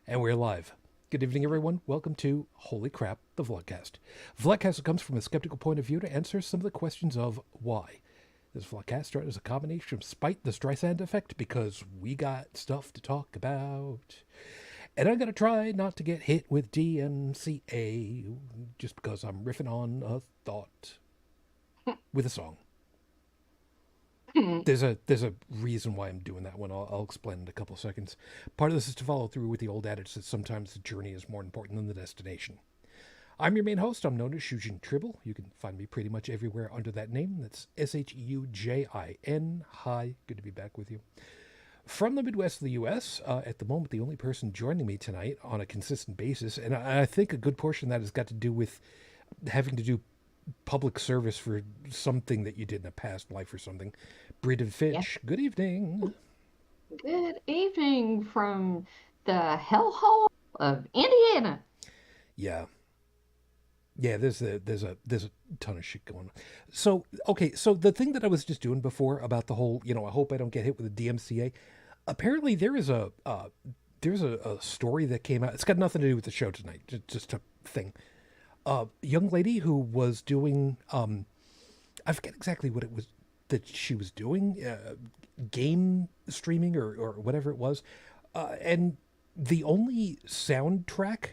And we're live. Good evening, everyone. Welcome to Holy Crap, the Vlogcast. Vlogcast comes from a skeptical point of view to answer some of the questions of why. This Vlogcast started as a combination of spite the Streisand effect because we got stuff to talk about. And I'm going to try not to get hit with DMCA just because I'm riffing on a thought with a song. There's a reason why I'm doing that one. I'll explain in a couple of seconds. Part of this is to follow through with the old adage that sometimes the journey is more important than the destination. I'm your main host. I'm known as Shujin Tribble. You can find me pretty much everywhere under that name. That's Sheujin. Hi, good to be back with you. From the Midwest of the U.S., at the moment, the only person joining me tonight on a consistent basis, and I think a good portion of that has got to do with having to do public service for something that you did in a past life or something. Brigid Yeah. Fitch, good evening. Good evening from the hellhole of Indiana. Yeah. Yeah, there's a ton of shit going on. So, okay, so the thing that I was just doing before about the whole, I hope I don't get hit with a DMCA. Apparently there's a story that came out. It's got nothing to do with the show tonight. Just a thing. A young lady who was doing I forget exactly what it was that she was doing, game streaming or whatever it was, and the only soundtrack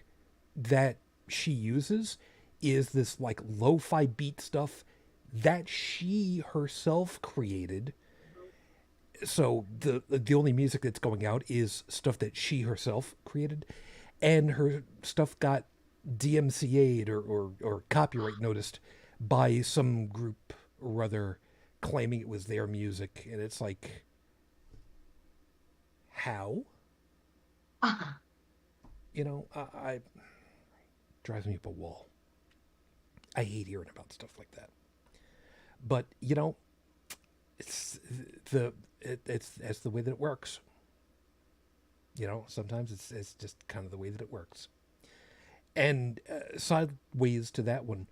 that she uses is this like lo-fi beat stuff that she herself created. So the only music that's going out is stuff that she herself created, and her stuff got DMCA'd or copyright noticed by some group or other, claiming it was their music, and it's like, how? Ah, I drives me up a wall. I hate hearing about stuff like that. But it's it's the way that it works. Sometimes it's just kind of the way that it works. And sideways to that one,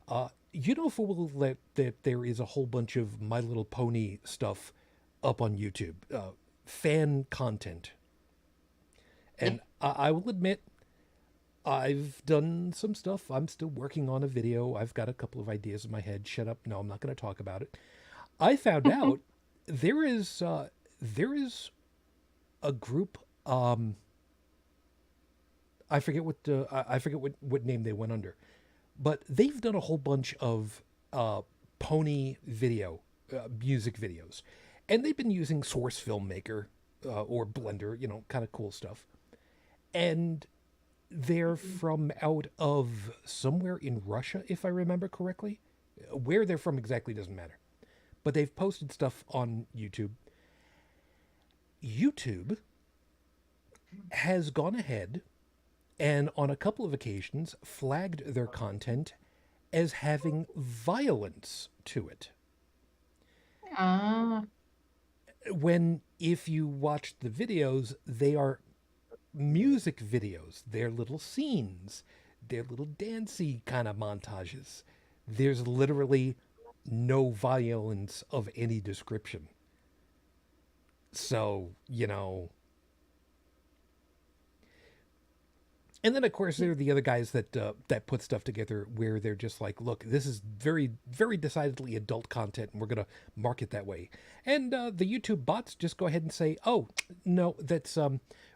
full well that there is a whole bunch of My Little Pony stuff up on YouTube, fan content. yeah. And I will admit, I've done some stuff. I'm still working on a video. I've got a couple of ideas in my head. Shut up. No, I'm not going to talk about it. I found out there is a group. I forget I forget what name they went under, but they've done a whole bunch of pony video music videos, and they've been using Source Filmmaker or Blender, kind of cool stuff. And they're from out of somewhere in Russia, if I remember correctly. Where they're from exactly doesn't matter, but they've posted stuff on YouTube. YouTube has gone ahead and on a couple of occasions flagged their content as having violence to it. Ah, When, if you watch the videos, they are music videos, they're little scenes, they're little dancey kind of montages. There's literally no violence of any description. So, and then of course there are the other guys that put stuff together where they're just like, look, this is very very decidedly adult content, and we're gonna market that way. And the YouTube bots just go ahead and say, oh no, that's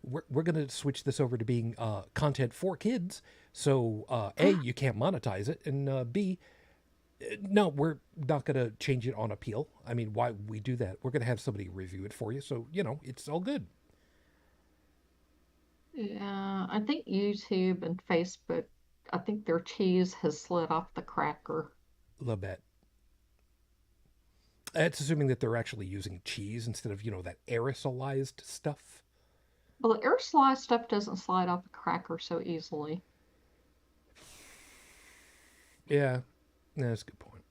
we're gonna switch this over to being content for kids. So a, you can't monetize it, and b, no, we're not gonna change it on appeal. I mean, why would we do that? We're gonna have somebody review it for you, so it's all good. yeah. I think YouTube and Facebook, I think their cheese has slid off the cracker. Love that. That's assuming that they're actually using cheese instead of, that aerosolized stuff. Well, the air slide stuff doesn't slide off the cracker so easily. Yeah, that's a good point.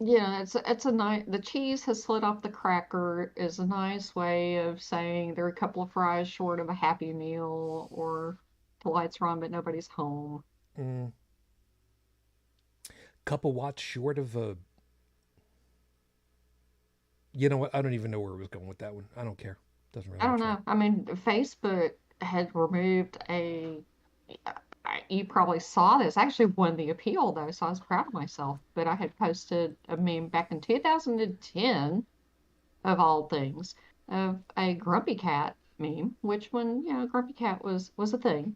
Yeah, it's a nice. The cheese has slid off the cracker is a nice way of saying they're a couple of fries short of a Happy Meal, or the lights are on but nobody's home. Mm, couple watts short of a. You know what? I don't even know where I was going with that one. I don't care. Doesn't really I don't matter. know. I mean, Facebook. had removed you probably saw this. I actually won the appeal though, so I was proud of myself. But I had posted a meme back in 2010, of all things, of a Grumpy Cat meme, which when, Grumpy Cat was a thing,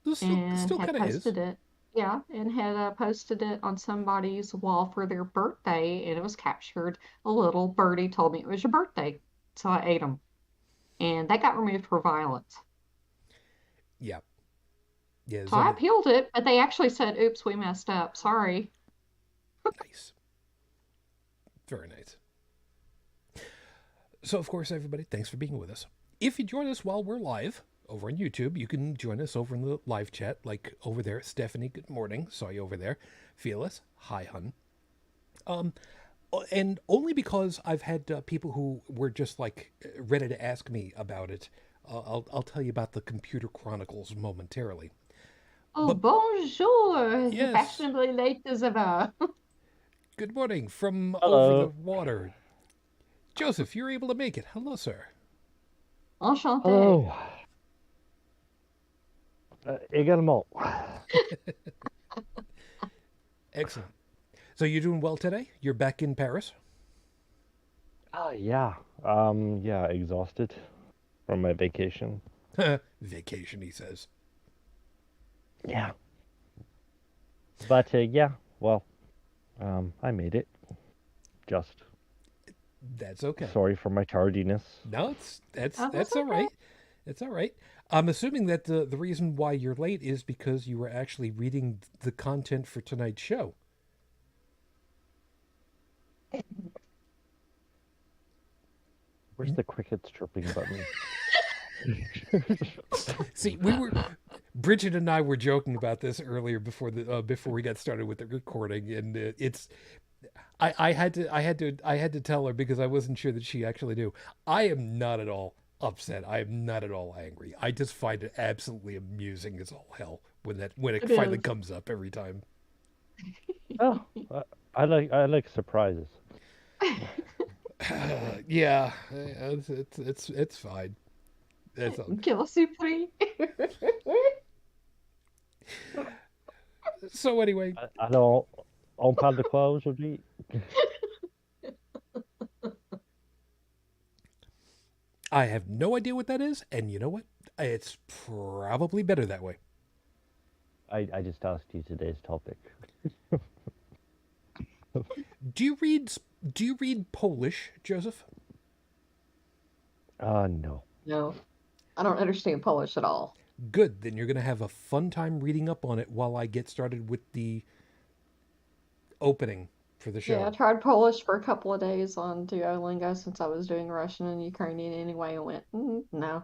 This and still had kind of is. posted it. Yeah, and had posted it on somebody's wall for their birthday, and it was captured. A little birdie told me it was your birthday, so I ate them, and that got removed for violence. Yeah. Yeah. So I appealed it, but they actually said, "Oops, we messed up. Sorry." Nice. Very nice. So, of course, everybody, thanks for being with us. If you join us while we're live over on YouTube, you can join us over in the live chat, like over there. Stephanie, good morning. Saw you over there. Fearless, hi, hun. Um, and only because I've had people who were just like ready to ask me about it. I'll tell you about the Computer Chronicles momentarily. Oh, But bonjour, yes, fashionably late as ever. good morning from over the Hello. water. Joseph, you're able to make it. Hello, sir. Enchanté. Hello. Également. Excellent. So you're doing well today? You're back in Paris? Yeah. Yeah, exhausted from my vacation. Vacation, he says. Yeah. But yeah, well, I made it. Just That's okay. sorry for my tardiness. No, Oh, that's that's all okay. right. It's all right. I'm assuming that the reason why you're late is because you were actually reading the content for tonight's show. Where's the crickets chirping about me? See, Bridget and I were joking about this earlier before we got started with the recording, and I had to tell her because I wasn't sure that she actually knew. I am not at all upset. I am not at all angry. I just find it absolutely amusing as all hell when it It finally is. comes up every time. Oh, I like surprises. Yeah, it's fine. It's all. Quelle surprise. So anyway, Alors, on parle de quoi aujourd'hui? I have no idea what that is, and you know what? It's probably better that way. I just asked you today's topic. Do you read Do you read Polish, Joseph? No. No, I don't understand Polish at all. Good. Then you're going to have a fun time reading up on it while I get started with the opening for the Yeah, I show. tried Polish for a couple of days on Duolingo since I was doing Russian and Ukrainian anyway, and went, no.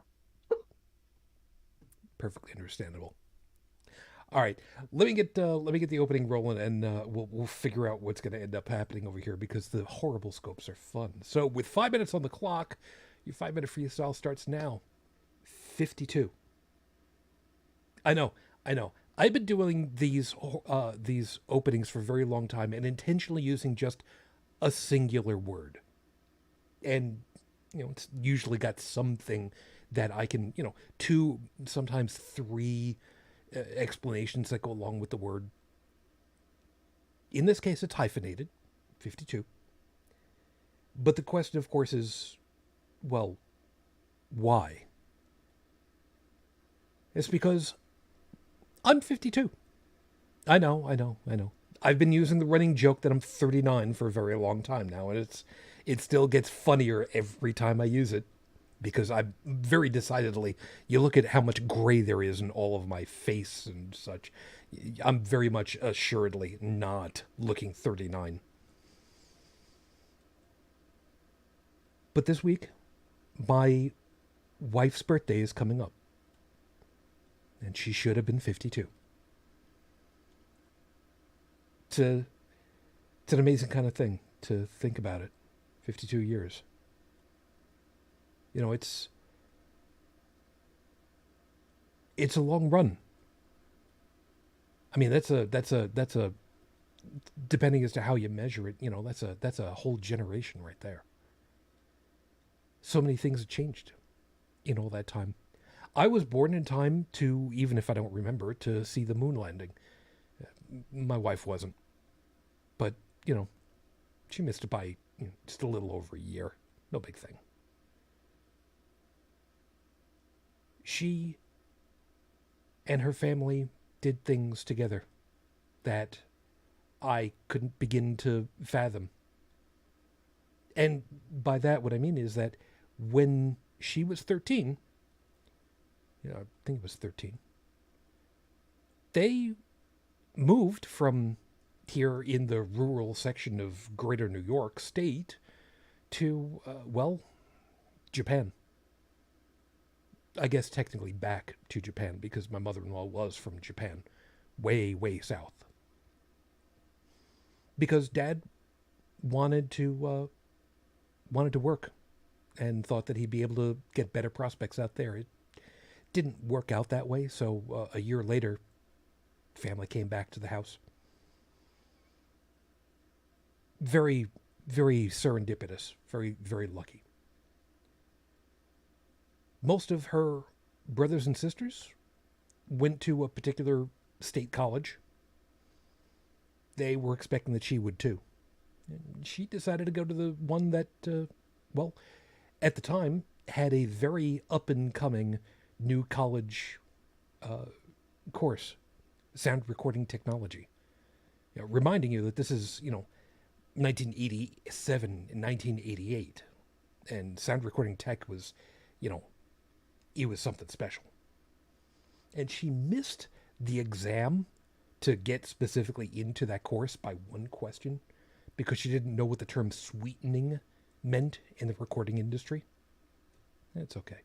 Perfectly understandable. All right, let me get the opening rolling, and we'll figure out what's going to end up happening over here because the horrible scopes are fun. So with 5 minutes on the clock, your 5 minute freestyle starts now. 52. I know, I know. I've been doing these openings for a very long time and intentionally using just a singular word, and it's usually got something that I can two, sometimes three explanations that go along with the word. In this case, it's hyphenated, 52. But the question, of course, is, well, why? It's because I'm 52. I know, I know, I know. I've been using the running joke that I'm 39 for a very long time now, and it still gets funnier every time I use it because I'm very decidedly. You look at how much gray there is in all of my face and such. I'm very much assuredly not looking 39. But this week, my wife's birthday is coming up, and she should have been 52. It's an amazing kind of thing to think about it. 52 years. It's a long run. I mean, that's a depending as to how you measure it, that's a whole generation right there. So many things have changed in all that time. I was born in time to, even if I don't remember, to see the moon landing. My wife wasn't. But, she missed it by just a little over a year. No big thing. She and her family did things together that I couldn't begin to fathom. And by that, what I mean is that when she was 13, I think it was 13, they moved from here in the rural section of greater New York State to, Japan. I guess technically back to Japan because my mother-in-law was from Japan, way, way south. Because Dad wanted to work and thought that he'd be able to get better prospects out there. It didn't work out that way, so a year later, family came back to the house. Very, very serendipitous, very, very lucky. Most of her brothers and sisters went to a particular state college. They were expecting that she would too. And she decided to go to the one that, at the time, had a very up-and-coming new college course, sound recording technology. Reminding you that this is, 1987 and 1988. And sound recording tech was, it was something special. And she missed the exam to get specifically into that course by one question because she didn't know what the term sweetening meant in the recording industry. It's okay.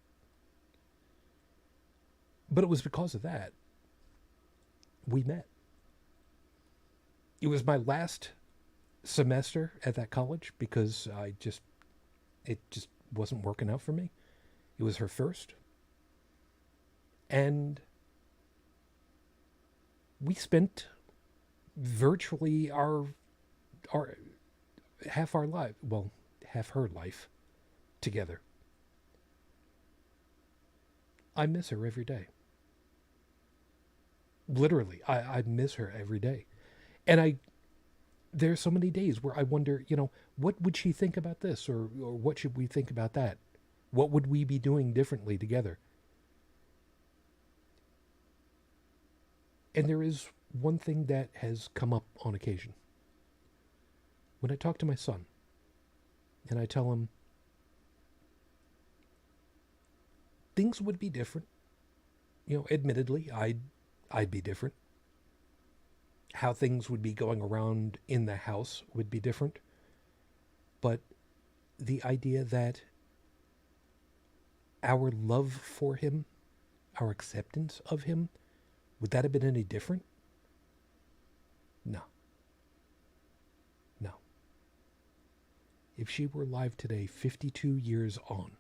But it was because of that we met. It was my last semester at that college because it just wasn't working out for me. It was her first. And we spent virtually our half our life, half her life together. I miss her every day. Literally, I miss her every day. And there's so many days where I wonder, what would she think about this? Or what should we think about that? What would we be doing differently together? And there is one thing that has come up on occasion. When I talk to my son, and I tell him things would be different. Admittedly, I'd be different. How things would be going around in the house would be different. But the idea that our love for him, our acceptance of him, would that have been any different? No. No. If she were alive today, 52 years on,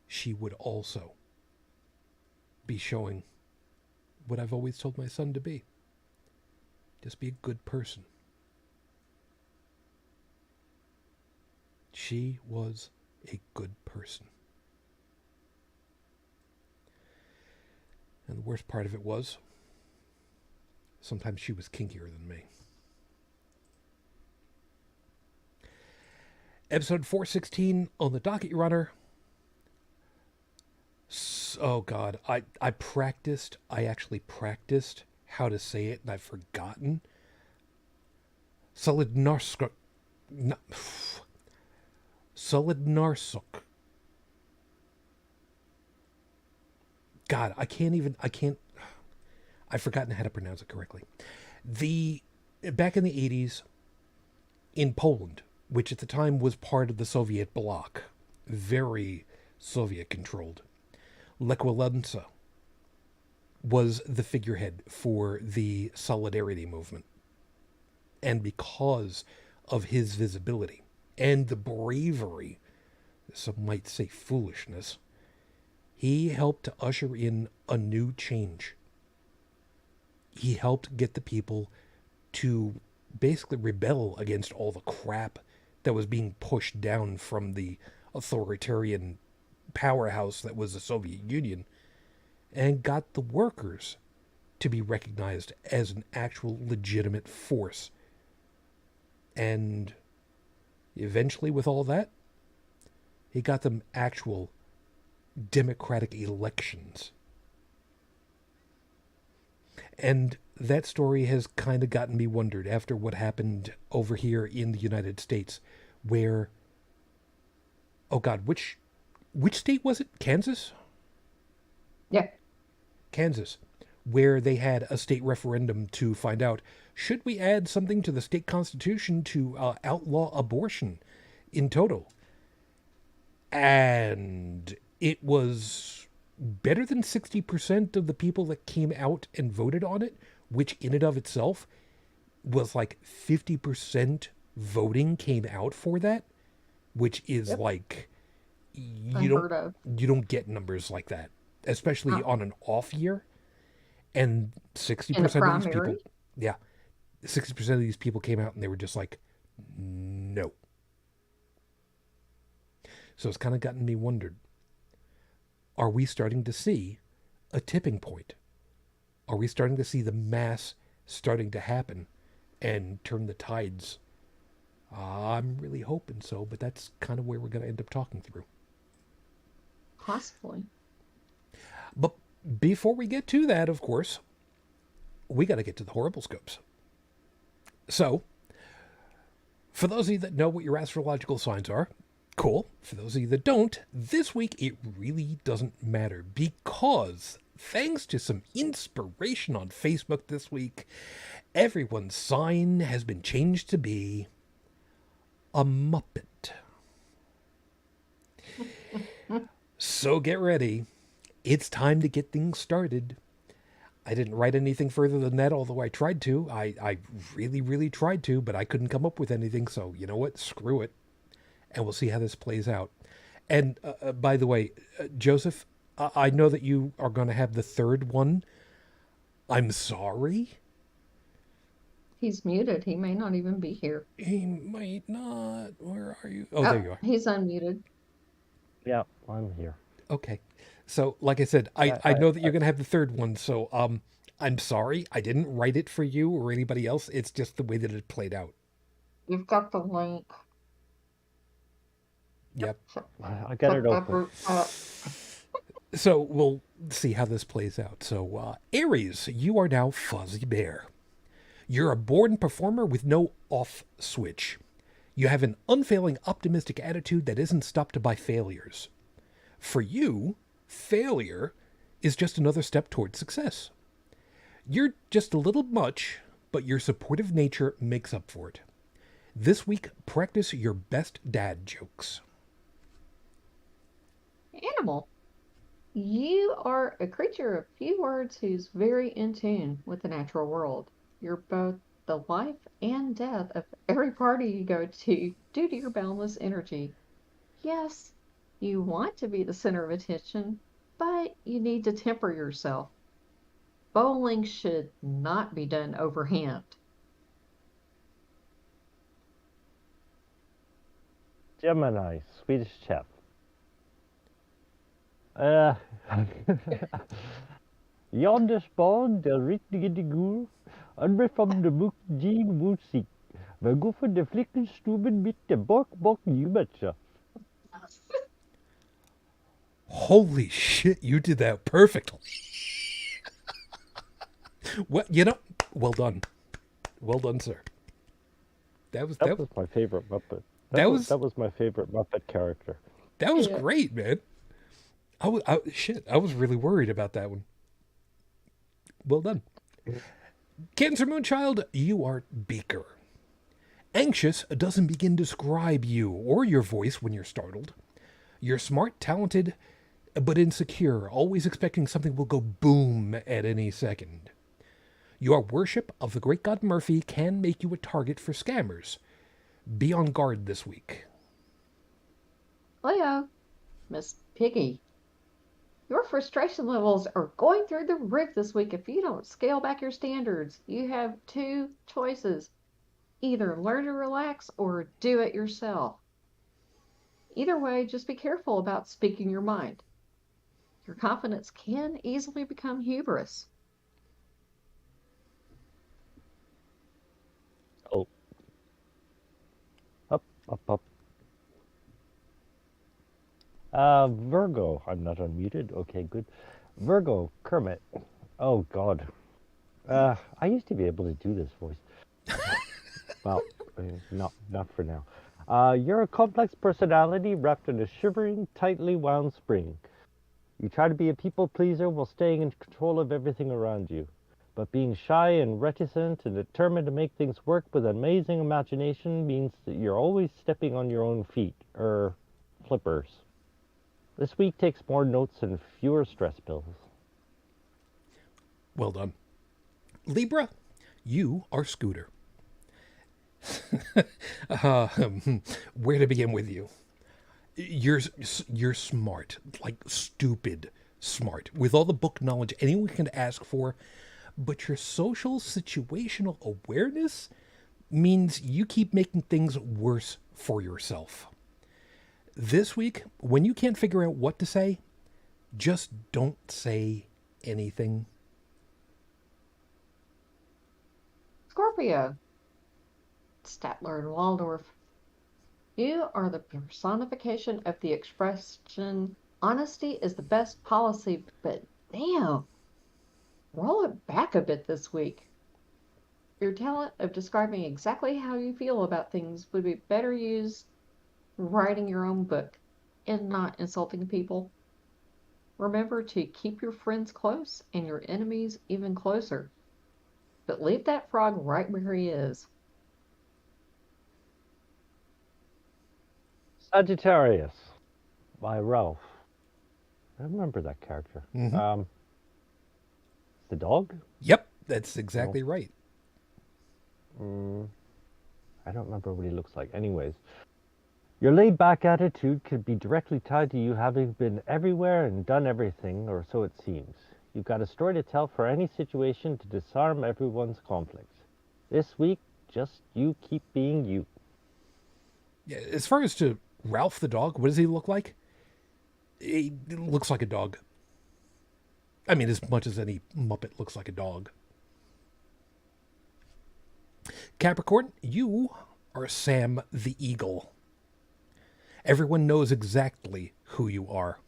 she would also be showing what I've always told my son to be. Just be a good person. She was a good person. And the worst part of it was, sometimes she was kinkier than me. Episode 416 on the docket, Your Honor. Oh, God. I actually practiced how to say it, and I've forgotten. Solidarność. Solidarność. God, I've forgotten how to pronounce it correctly. Back in the 80s, in Poland, which at the time was part of the Soviet bloc, very Soviet-controlled, Lech Wałesa was the figurehead for the Solidarity movement. And because of his visibility and the bravery, some might say foolishness, he helped to usher in a new change. He helped get the people to basically rebel against all the crap that was being pushed down from the authoritarian powerhouse that was the Soviet Union and got the workers to be recognized as an actual legitimate force. And eventually, with all that, he got them actual democratic elections. And that story has kind of gotten me wondered after what happened over here in the United States, where, oh God, which state was it? Kansas? Yeah. Kansas, where they had a state referendum to find out, should we add something to the state constitution to outlaw abortion in total? And it was better than 60% of the people that came out and voted on it, which in and of itself was like 50% voting came out for that, which is like, Unheard of. you don't get numbers like that, especially on an off year. And 60% In a of these people, primary? yeah, 60% of these people came out and they were just like, no. So it's kind of gotten me wondered, are we starting to see a tipping point? Are we starting to see the mass starting to happen and turn the tides? I'm really hoping so, but that's kind of where we're going to end up talking through. Possibly. But before we get to that, of course, we got to get to the horrible scopes. So, for those of you that know what your astrological signs are, cool. For those of you that don't, this week it really doesn't matter because thanks to some inspiration on Facebook this week, everyone's sign has been changed to be a Muppet. So get ready. It's time to get things started. I didn't write anything further than that, although I tried to. I really, really tried to, but I couldn't come up with anything. So you know what? Screw it. And we'll see how this plays out. And by the way, Joseph, I know that you are going to have the third one. I'm sorry. He's muted. He may not even be here. He might not. Where are you? Oh, there you are. He's unmuted. Yeah, I'm here. Okay. So, like I said, I know that you're going to have the third one. So, I'm sorry. I didn't write it for you or anybody else. It's just the way that it played out. You've got the link. Yep. I got it open. So we'll see how this plays out. So, Aries, you are now Fuzzy Bear. You're a born performer with no off switch. You have an unfailing optimistic attitude that isn't stopped by failures. For you, failure is just another step towards success. You're just a little much, but your supportive nature makes up for it. This week, practice your best dad jokes. Animal. You are a creature of few words who's very in tune with the natural world. You're both the life and death of every party you go to due to your boundless energy. Yes, you want to be the center of attention, but you need to temper yourself. Bowling should not be done overhand. Gemini, Swedish chef. Yonder spawn der richtige Gur, andere von der Muckjing Musik. Wir guffen der Flickenstuben mit der Bock Jübertscher. Holy shit, you did that perfectly. Well, well done. Well done, sir. That was my favorite Muppet. That was my favorite Muppet character. That was great, man. I was really worried about that one. Well done. Cancer Moonchild, you are Beaker. Anxious doesn't begin to describe you or your voice when you're startled. You're smart, talented, but insecure, always expecting something will go boom at any second. Your worship of the great god Murphy can make you a target for scammers. Be on guard this week. Leo, Miss Piggy. Your frustration levels are going through the roof this week if you don't scale back your standards. You have two choices. Either learn to relax or do it yourself. Either way, just be careful about speaking your mind. Your confidence can easily become hubris. Oh, up, up, up. Virgo. I'm not unmuted. Okay, good. Virgo, Kermit. Oh, God. I used to be able to do this voice. Well, not for now. You're a complex personality wrapped in a shivering, tightly wound spring. You try to be a people pleaser while staying in control of everything around you. But being shy and reticent and determined to make things work with amazing imagination means that you're always stepping on your own feet, flippers. This week takes more notes and fewer stress pills. Well done. Libra, you are Scooter. Where to begin with you? You're smart, like stupid smart, with all the book knowledge anyone can ask for, but your social situational awareness means you keep making things worse for yourself. This week, when you can't figure out what to say, just don't say anything. Scorpio, Statler and Waldorf. You are the personification of the expression, honesty is the best policy, but damn, roll it back a bit this week. Your talent of describing exactly how you feel about things would be better used writing your own book and not insulting people. Remember to keep your friends close and your enemies even closer. But leave that frog right where he is. Sagittarius by Ralph. I remember that character. Mm-hmm. The dog? Yep, that's exactly right. I don't remember what he looks like. Anyways, your laid-back attitude could be directly tied to you having been everywhere and done everything, or so it seems. You've got a story to tell for any situation to disarm everyone's conflicts. This week, just you keep being you. Yeah, as far as to Ralph the dog, what does he look like? He looks like a dog. I mean, as much as any Muppet looks like a dog. Capricorn, you are Sam the Eagle. Everyone knows exactly who you are.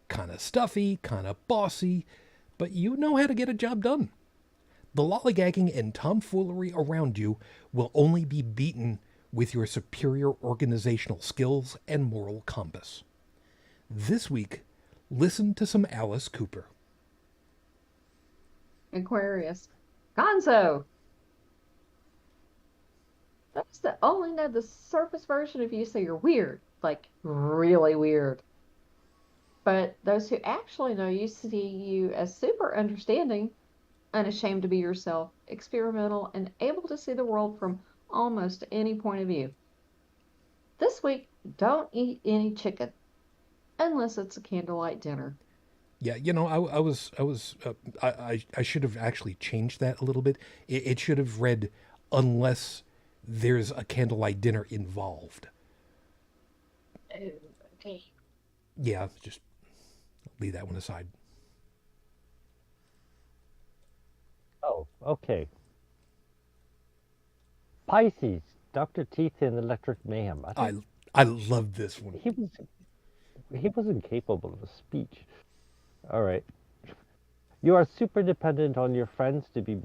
Kind of stuffy, kind of bossy, but you know how to get a job done. The lollygagging and tomfoolery around you will only be beaten with your superior organizational skills and moral compass. This week, listen to some Alice Cooper. Aquarius, Gonzo! Those that only know the surface version of you say you're weird, like really weird. But those who actually know you see you as super understanding, unashamed to be yourself, experimental, and able to see the world from almost any point of view. This week, don't eat any chicken, unless it's a candlelight dinner. Yeah, you know, I should have actually changed that a little bit. It should have read, unless there's a candlelight dinner involved. Oh, okay. Yeah, just leave that one aside. Oh, okay. Pisces, Dr. Teeth in Electric Mayhem. I love this one. He wasn't capable of a speech. All right. You are super dependent on your friends to be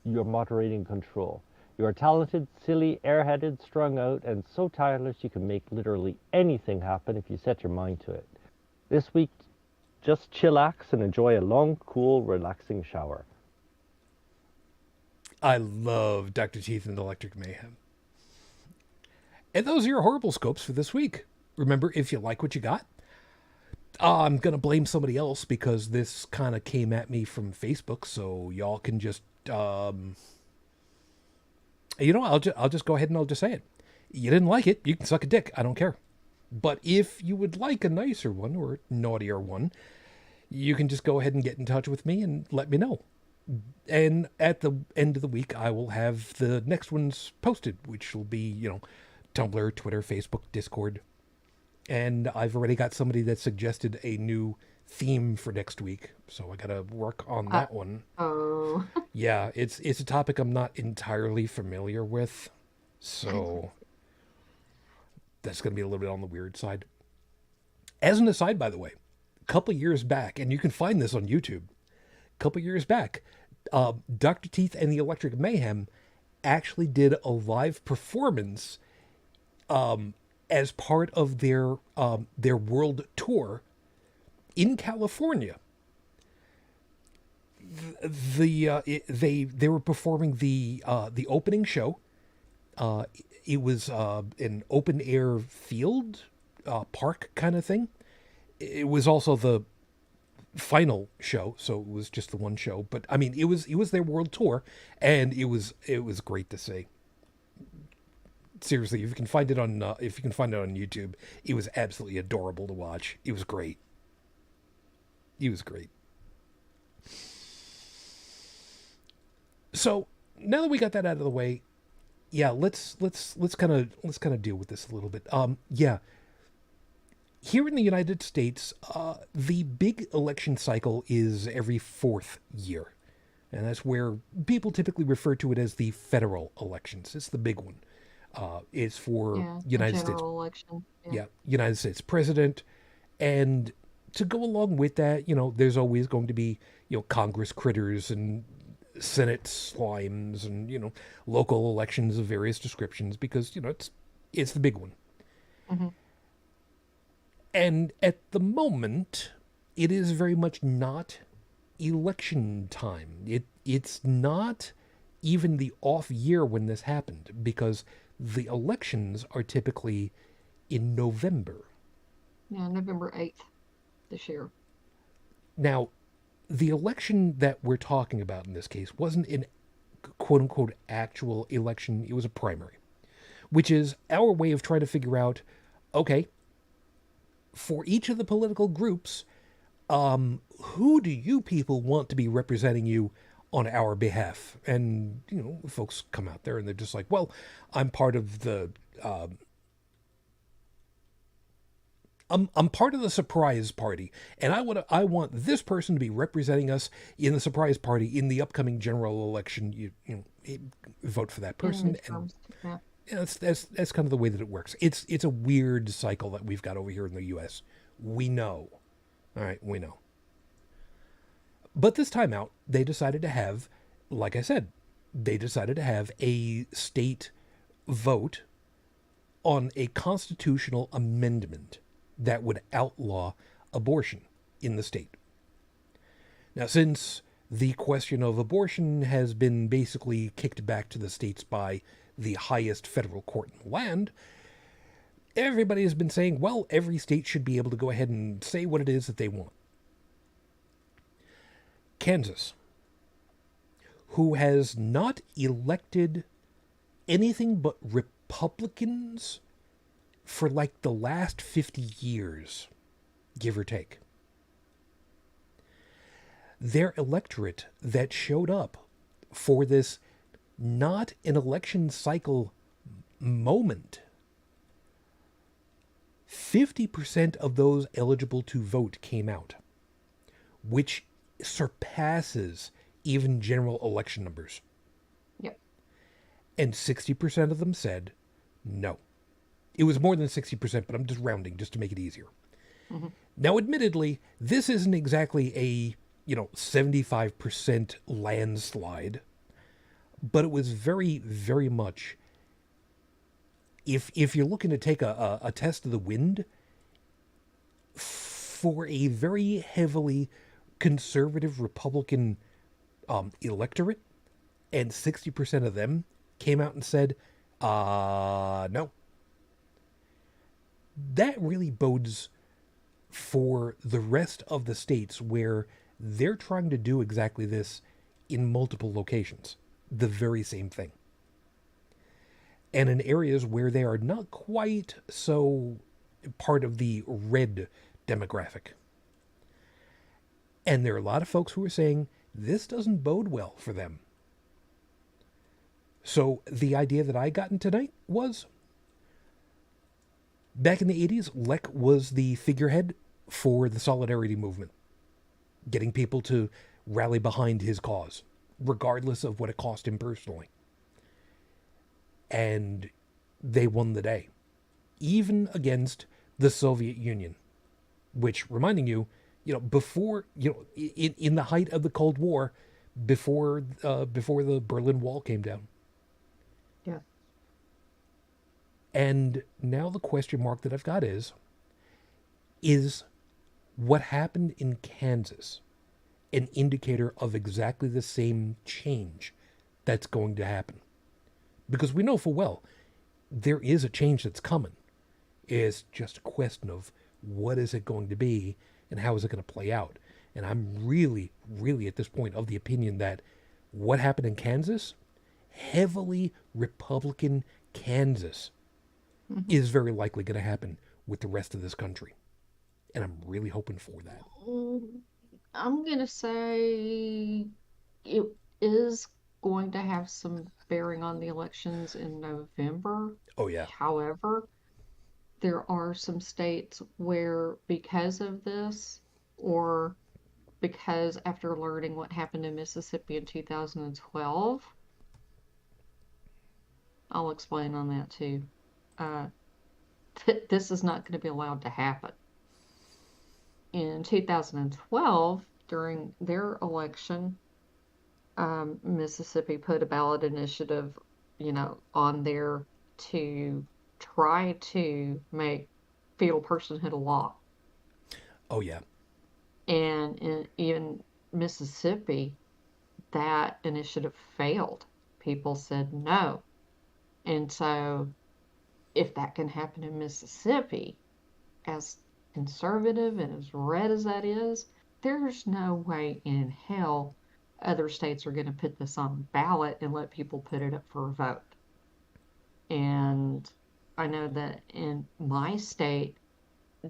your moderating control. You are talented, silly, airheaded, strung out, and so tireless you can make literally anything happen if you set your mind to it. This week, just chillax and enjoy a long, cool, relaxing shower. I love Dr. Teeth and Electric Mayhem. And those are your horrible scopes for this week. Remember, if you like what you got, I'm going to blame somebody else because this kind of came at me from Facebook, so y'all can just, I'll just go ahead and I'll just say it. You didn't like it, you can suck a dick, I don't care. But if you would like a nicer one or naughtier one, you can just go ahead and get in touch with me and let me know. And at the end of the week, I will have the next ones posted, which will be, Tumblr, Twitter, Facebook, Discord, And I've already got somebody that suggested a new theme for next week, so I gotta work on Uh, that one. oh. Yeah, it's a topic I'm not entirely familiar with, so that's gonna be a little bit on the weird side. As an aside, by the way, a couple years back, and you can find this on YouTube, a couple years back, Dr. Teeth and the Electric Mayhem actually did a live performance as part of their world tour in California. They were performing the opening show. It was an open air field park kind of thing. It was also the final show, so it was just the one show. But I mean, it was their world tour, and it was great to see. Seriously, if you can find it on YouTube, it was absolutely adorable to watch. It was great. It was great. So now that we got that out of the way, yeah, let's kind of deal with this a little bit. Yeah, here in the United States, the big election cycle is every 4th year, and that's where people typically refer to it as the federal elections. It's the big one. It's for Yeah, the United States, general election. Yeah. yeah, United States president, and to go along with that, there's always going to be, Congress critters and Senate slimes and, local elections of various descriptions because, it's the big one. Hmm. And at the moment, it is very much not election time. It's not even the off year when this happened because the elections are typically in November. Yeah, November 8th this year. Now, the election that we're talking about in this case wasn't an quote unquote actual election, it was a primary, which is our way of trying to figure out, okay, for each of the political groups, who do you people want to be representing you on our behalf? And, folks come out there and they're just like, well, I'm part of the, I'm part of the surprise party, and I want this person to be representing us in the surprise party in the upcoming general election. You vote for that person, and Yeah. that's kind of the way that it works. It's a weird cycle that we've got over here in the U.S. We know, all right, we know. But this time out, they decided to have, like I said, they decided to have a state vote on a constitutional amendment that would outlaw abortion in the state. Now, since the question of abortion has been basically kicked back to the states by the highest federal court in the land, everybody has been saying, well, every state should be able to go ahead and say what it is that they want. Kansas, who has not elected anything but Republicans for like the last 50 years, give or take. Their electorate that showed up for this not an election cycle moment, 50% of those eligible to vote came out, which surpasses even general election numbers. Yep. And 60% of them said no. It was more than 60%, but I'm just rounding just to make it easier. Mm-hmm. Now, admittedly, this isn't exactly a, 75% landslide, but it was very, very much, if you're looking to take a test of the wind, for a very heavily conservative Republican electorate, and 60% of them came out and said, no. That really bodes for the rest of the states where they're trying to do exactly this in multiple locations. The very same thing. And in areas where they are not quite so part of the red demographic. And there are a lot of folks who are saying this doesn't bode well for them. So the idea that I gotten tonight was, Back in the 80s, Lech was the figurehead for the Solidarity movement, getting people to rally behind his cause, regardless of what it cost him personally. And they won the day, even against the Soviet Union, which, reminding you, before, in the height of the Cold War, before the Berlin Wall came down. Yeah. And now the question mark that I've got is what happened in Kansas an indicator of exactly the same change that's going to happen? Because we know full well there is a change that's coming. It's just a question of what is it going to be and how is it going to play out. And I'm really, really at this point of the opinion that what happened in Kansas, heavily Republican Kansas, is very likely going to happen with the rest of this country. And I'm really hoping for that. I'm gonna say it is going to have some bearing on the elections in November. Oh, yeah. However, there are some states where, because of this, or because after learning what happened in Mississippi in 2012, I'll explain on that too. Uh, this is not going to be allowed to happen. In 2012, during their election, Mississippi put a ballot initiative, on there to try to make fetal personhood a law. Oh, yeah. And in Mississippi, that initiative failed. People said no. And so, if that can happen in Mississippi, as conservative and as red as that is, there's no way in hell other states are going to put this on the ballot and let people put it up for a vote. And I know that in my state,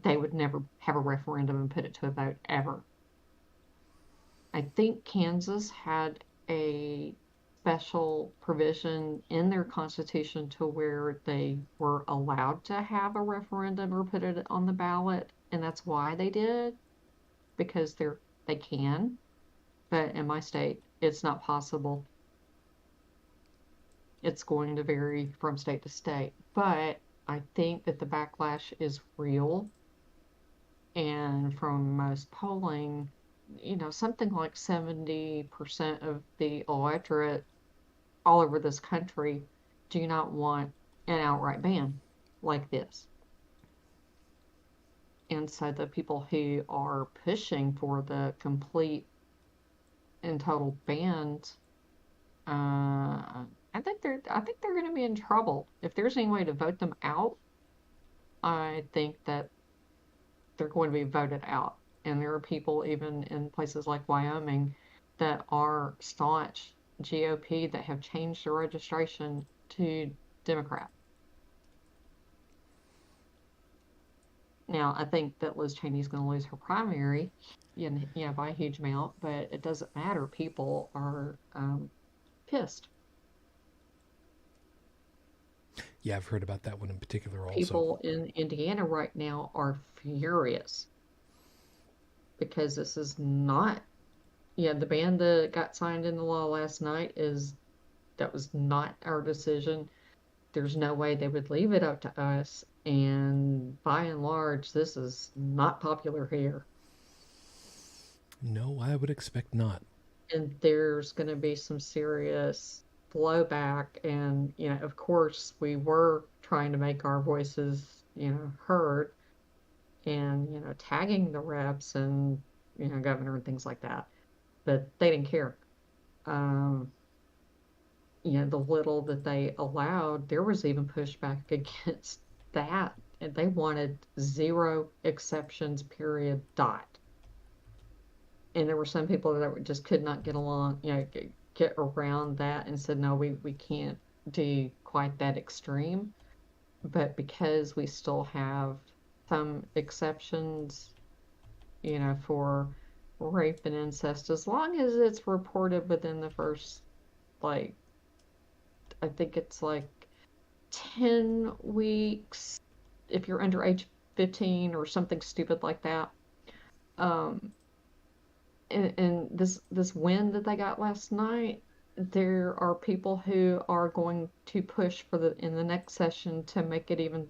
they would never have a referendum and put it to a vote ever. I think Kansas had a special provision in their constitution to where they were allowed to have a referendum or put it on the ballot, and that's why they did, because they can. But in my state, it's not possible. It's going to vary from state to state. But I think that the backlash is real. And from most polling, something like 70% of the electorate all over this country do not want an outright ban like this. And so the people who are pushing for the complete and total bans, I think they're going to be in trouble. If there's any way to vote them out, I think that they're going to be voted out. And there are people even in places like Wyoming that are staunch GOP that have changed their registration to Democrat. Now, I think that Liz Cheney's going to lose her primary, by a huge amount, but it doesn't matter. People are pissed. Yeah, I've heard about that one in particular also. People in Indiana right now are furious because this is not, the ban that got signed into law last night that was not our decision. There's no way they would leave it up to us. And by and large, this is not popular here. No, I would expect not. And there's going to be some serious blowback. And, of course, we were trying to make our voices, heard and, tagging the reps and, governor and things like that. But they didn't care. The little that they allowed, there was even pushback against that. And they wanted 0 exceptions, period, dot. And there were some people that just could not get along, get around that and said, no, we can't do quite that extreme. But because we still have some exceptions, for rape and incest, as long as it's reported within the first, I think it's 10 weeks if you're under age 15 or something stupid like that. Um, and this win that they got last night, there are people who are going to push for in the next session to make it even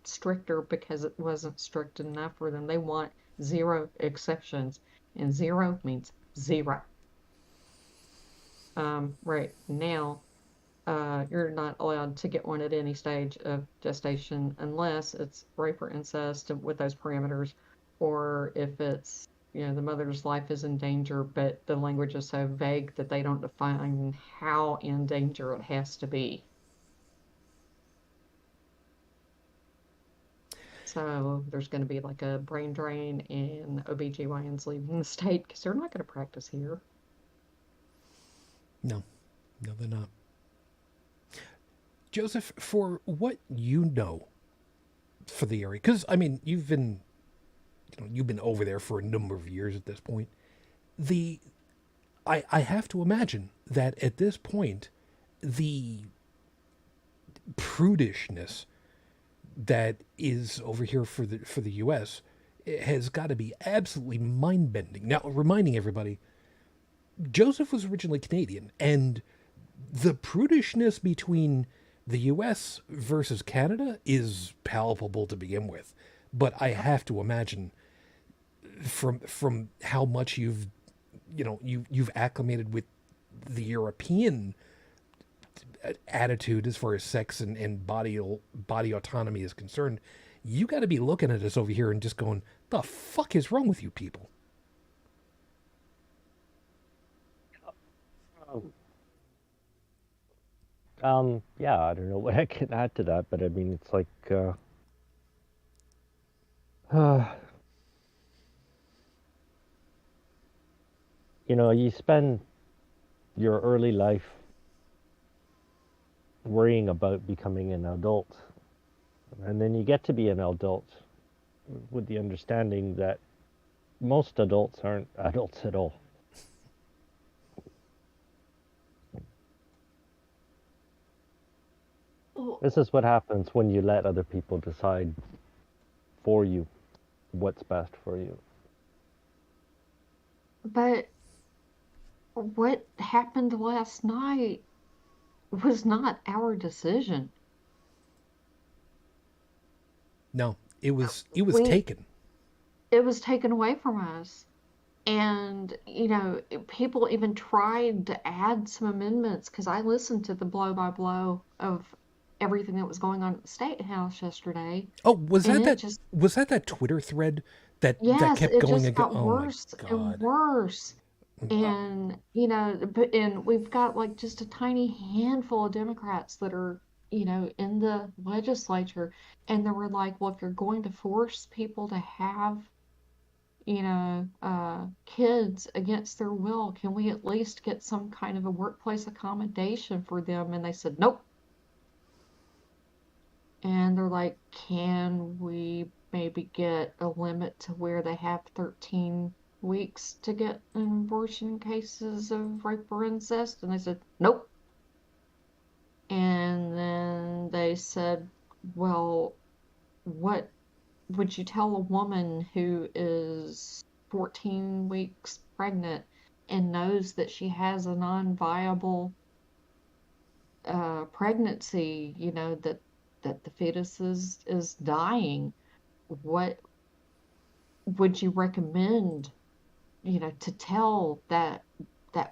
stricter because it wasn't strict enough for them. They want 0 exceptions, and 0 means 0. Right now, you're not allowed to get one at any stage of gestation unless it's rape or incest with those parameters, or if it's, the mother's life is in danger, but the language is so vague that they don't define how in danger it has to be. So there's going to be like a brain drain, and OBGYNs leaving the state because they're not going to practice here. No, they're not. Joseph, for what you know for the area, because I mean, you've been over there for a number of years at this point. I have to imagine that at this point, the prudishness that is over here for the U.S. has got to be absolutely mind bending. Now, reminding everybody, Joseph was originally Canadian, and the prudishness between the U.S. versus Canada is palpable to begin with. But I have to imagine, from how much you've acclimated with the European attitude as far as sex and body autonomy is concerned, you got to be looking at us over here and just going, the fuck is wrong with you people? Yeah, I don't know what I can add to that, but I mean, it's like, you spend your early life worrying about becoming an adult, and then you get to be an adult with the understanding that most adults aren't adults at all. This is what happens when you let other people decide for you what's best for you. But what happened last night was not our decision. No, it was We- taken. It was taken away from us. And, people even tried to add some amendments because I listened to the blow by blow of everything that was going on at the State House yesterday. Oh, was And that it just, was that Twitter thread that yes, kept it going just and got going? Oh my worse and God. worse. And, and we've got like just a tiny handful of Democrats that are, in the legislature. And they were like, well, if you're going to force people to have, kids against their will, can we at least get some kind of a workplace accommodation for them? And they said, nope. And they're like, can we maybe get a limit to where they have 13 weeks to get an abortion in cases of rape or incest? And they said, nope. And then they said, well, what would you tell a woman who is 14 weeks pregnant and knows that she has a non-viable pregnancy, that the fetus is dying? What would you recommend, to tell that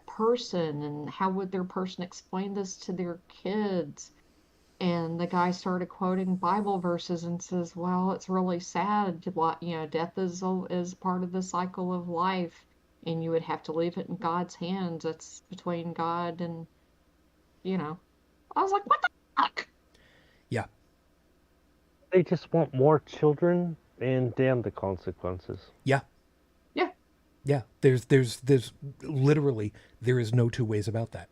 person, and how would their person explain this to their kids? And the guy started quoting Bible verses and says, well, it's really sad to, death is part of the cycle of life, and you would have to leave it in God's hands. It's between God and, I was like, what the fuck? Yeah. They just want more children, and damn the consequences. Yeah. Yeah. Yeah. There's literally, there is no two ways about that.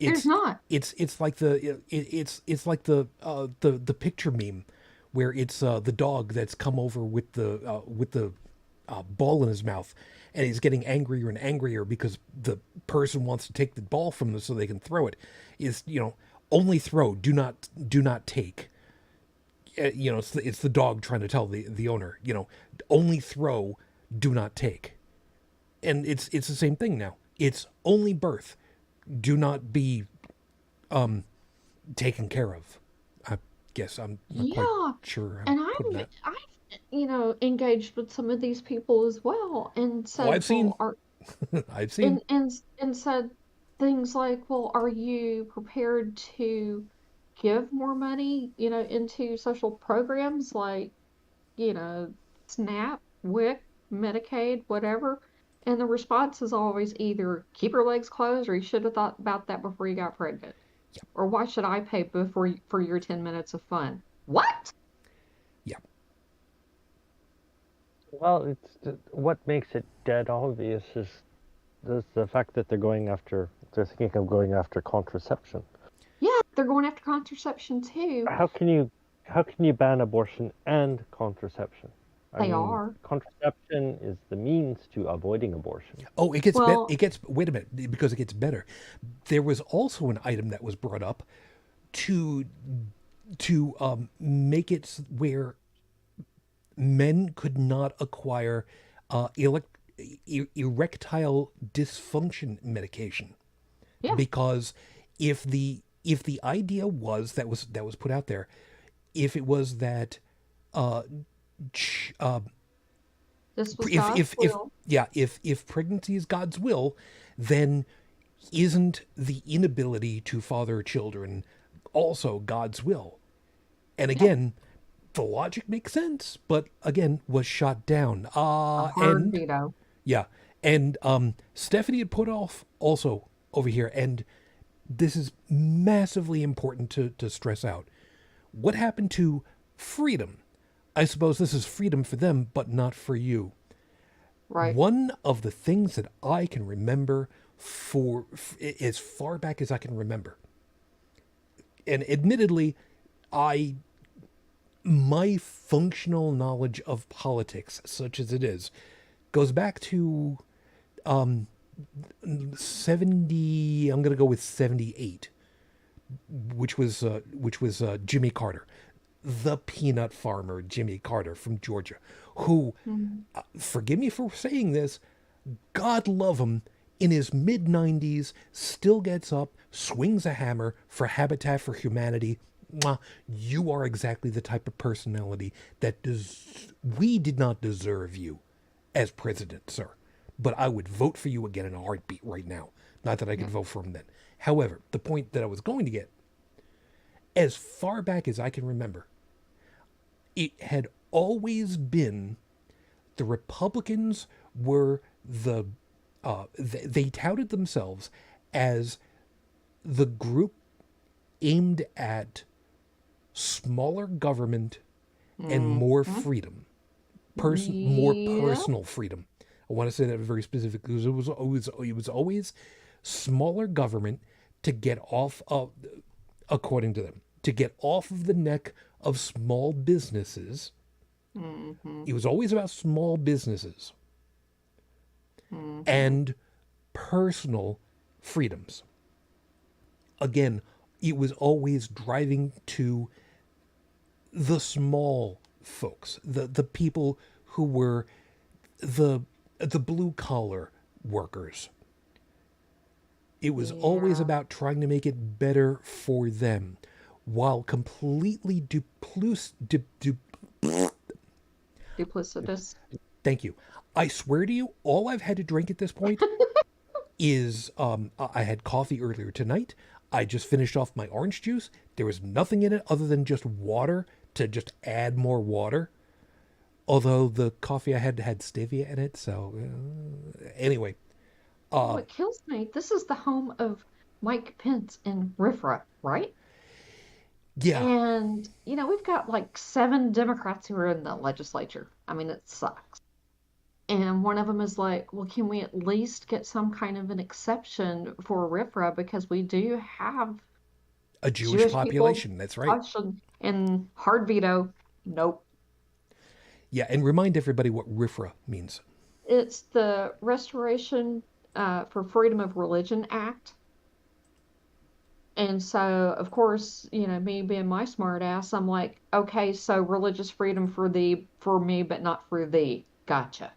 There's not. It's like it's like the picture meme where it's the dog that's come over with the ball in his mouth, and he's getting angrier and angrier because the person wants to take the ball from them so they can throw it. Is only throw, do not take. it's the dog trying to tell the owner, only throw, do not take. And it's the same thing now. It's only birth, do not be taken care of. I guess I'm not quite Yeah, sure I'm and putting that. I've engaged with some of these people as well, and Oh, said, I've seen. well, are I've seen. and said things like, well, are you prepared to give more money, into social programs like, you know, SNAP, WIC, Medicaid, whatever? And the response is always either keep your legs closed or you should have thought about that before you got pregnant. Yeah, Or why should I pay for your 10 minutes of fun? What? yeah. Well, what makes it dead obvious is the fact that they're thinking of going after contraception. Yeah, they're going after contraception too. How can you ban abortion and contraception? I They mean, are. contraception is the means to avoiding abortion. Oh, it gets better. Well, Wait a minute, because it gets better. There was also an item that was brought up to make it where men could not acquire erectile dysfunction medication, yeah, because if the idea was that was put out there, if it was that uh, ch- uh, this was if God's if if will. yeah, if pregnancy is God's will, then isn't the inability to father children also God's will? And Yeah, again, the logic makes sense, but again was shot down. a hard And veto. yeah, and Stephanie had put off also over here, and this is massively important to stress out. What happened to freedom? I suppose this is freedom for them, but not for you. Right. One of the things that I can remember as far back as I can remember, and admittedly, I my functional knowledge of politics, such as it is, goes back to 70. I'm going to go with 78, which was Jimmy Carter, the peanut farmer Jimmy Carter from Georgia, who, Mhm. forgive me for saying this, God love him, in his mid 90s, still gets up, swings a hammer for Habitat for Humanity. Mwah, you are exactly the type of personality that we did not deserve you as president, sir. But I would vote for you again in a heartbeat right now. Not that I could Yeah. vote for him then. However, the point that I was going to get, as far back as I can remember, it had always been the Republicans were they touted themselves as the group aimed at smaller government and more Mhm. freedom, more Yeah. personal freedom. I want to say that very specifically because it was always smaller government to get off of, according to them, to get off of the neck of small businesses. Mhm. It was always about small businesses Mhm. and personal freedoms. Again, it was always driving to the small folks, the people who were the blue collar workers. It was always Yeah. about trying to make it better for them, while completely Duplicitous. thank you. I swear to you, all I've had to drink at this point is I had coffee earlier tonight. I just finished off my orange juice. There was nothing in it other than just water to just add more water. Although the coffee I had stevia in it, so anyway, uh, What kills me, this is the home of Mike Pence and RIFRA, right? yeah, And, we've got like 7 Democrats who are in the legislature. I mean, it sucks. And one of them is like, well, can we at least get some kind of an exception for RIFRA because we do have a Jewish Jewish people population. That's right. touched and hard veto. Nope. Yeah, and remind everybody what RIFRA means. It's the Restoration for Freedom of Religion Act. And so, of course, me being my smart ass, I'm like, okay, so religious freedom for me, but not for thee. Gotcha.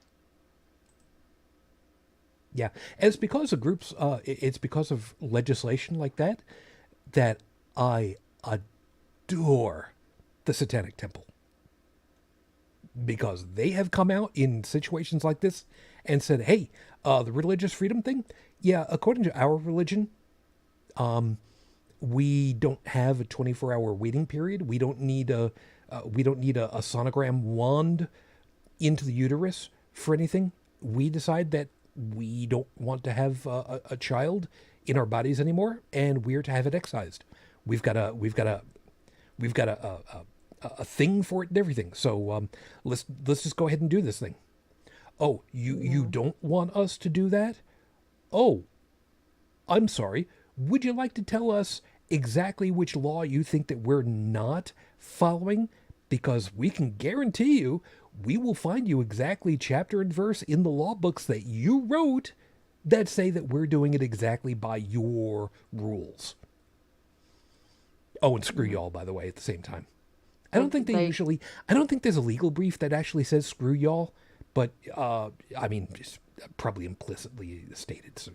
Yeah, and it's because of groups. It's because of legislation like that that I adore the Satanic Temple, because they have come out in situations like this and said, "Hey, the religious freedom thing. Yeah, according to our religion, we don't have a 24-hour waiting period. We don't need a sonogram wand into the uterus for anything. We decide that we don't want to have a child in our bodies anymore, and we're to have it excised. We've got a thing for it and everything. So let's just go ahead and do this thing. Oh, you don't want us to do that? Oh, I'm sorry. Would you like to tell us exactly which law you think that we're not following? Because we can guarantee you we will find you exactly chapter and verse in the law books that you wrote that say that we're doing it exactly by your rules. Oh, and screw y'all, by the way, at the same time. I don't think I don't think there's a legal brief that actually says screw y'all, but I mean, just probably implicitly stated. So,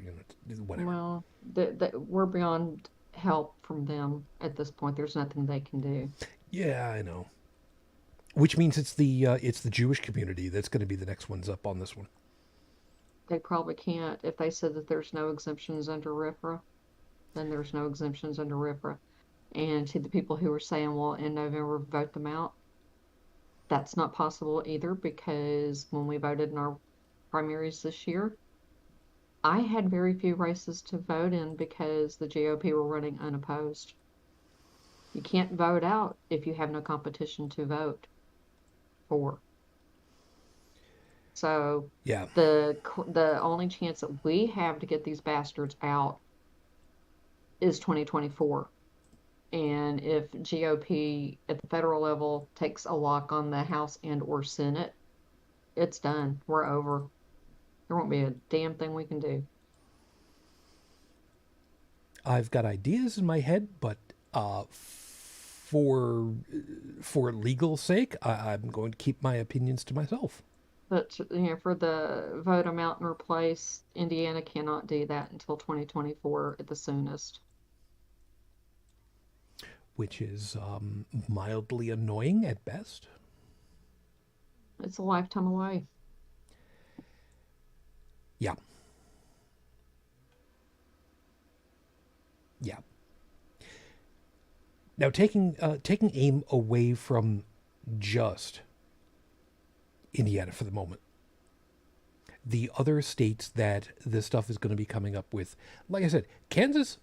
whatever. Well, we're beyond help from them at this point. There's nothing they can do. Yeah, I know. Which means it's the Jewish community that's going to be the next ones up on this one. They probably can't. If they said that there's no exemptions under RFRA, then there's no exemptions under RFRA. And to the people who are saying, well, in November, vote them out, that's not possible either, because when we voted in our primaries this year, I had very few races to vote in because the GOP were running unopposed. You can't vote out if you have no competition to vote for. So Yeah. the only chance that we have to get these bastards out is 2024. And if GOP at the federal level takes a lock on the House and or Senate, it's done. We're over. There won't be a damn thing we can do. I've got ideas in my head, but for legal sake, I'm going to keep my opinions to myself. But for the vote them out and replace, Indiana cannot do that until 2024 at the soonest. Which is mildly annoying at best. It's a lifetime away. Yeah. Yeah. Now, taking aim away from just Indiana for the moment, the other states that this stuff is going to be coming up with, like I said, Kansas,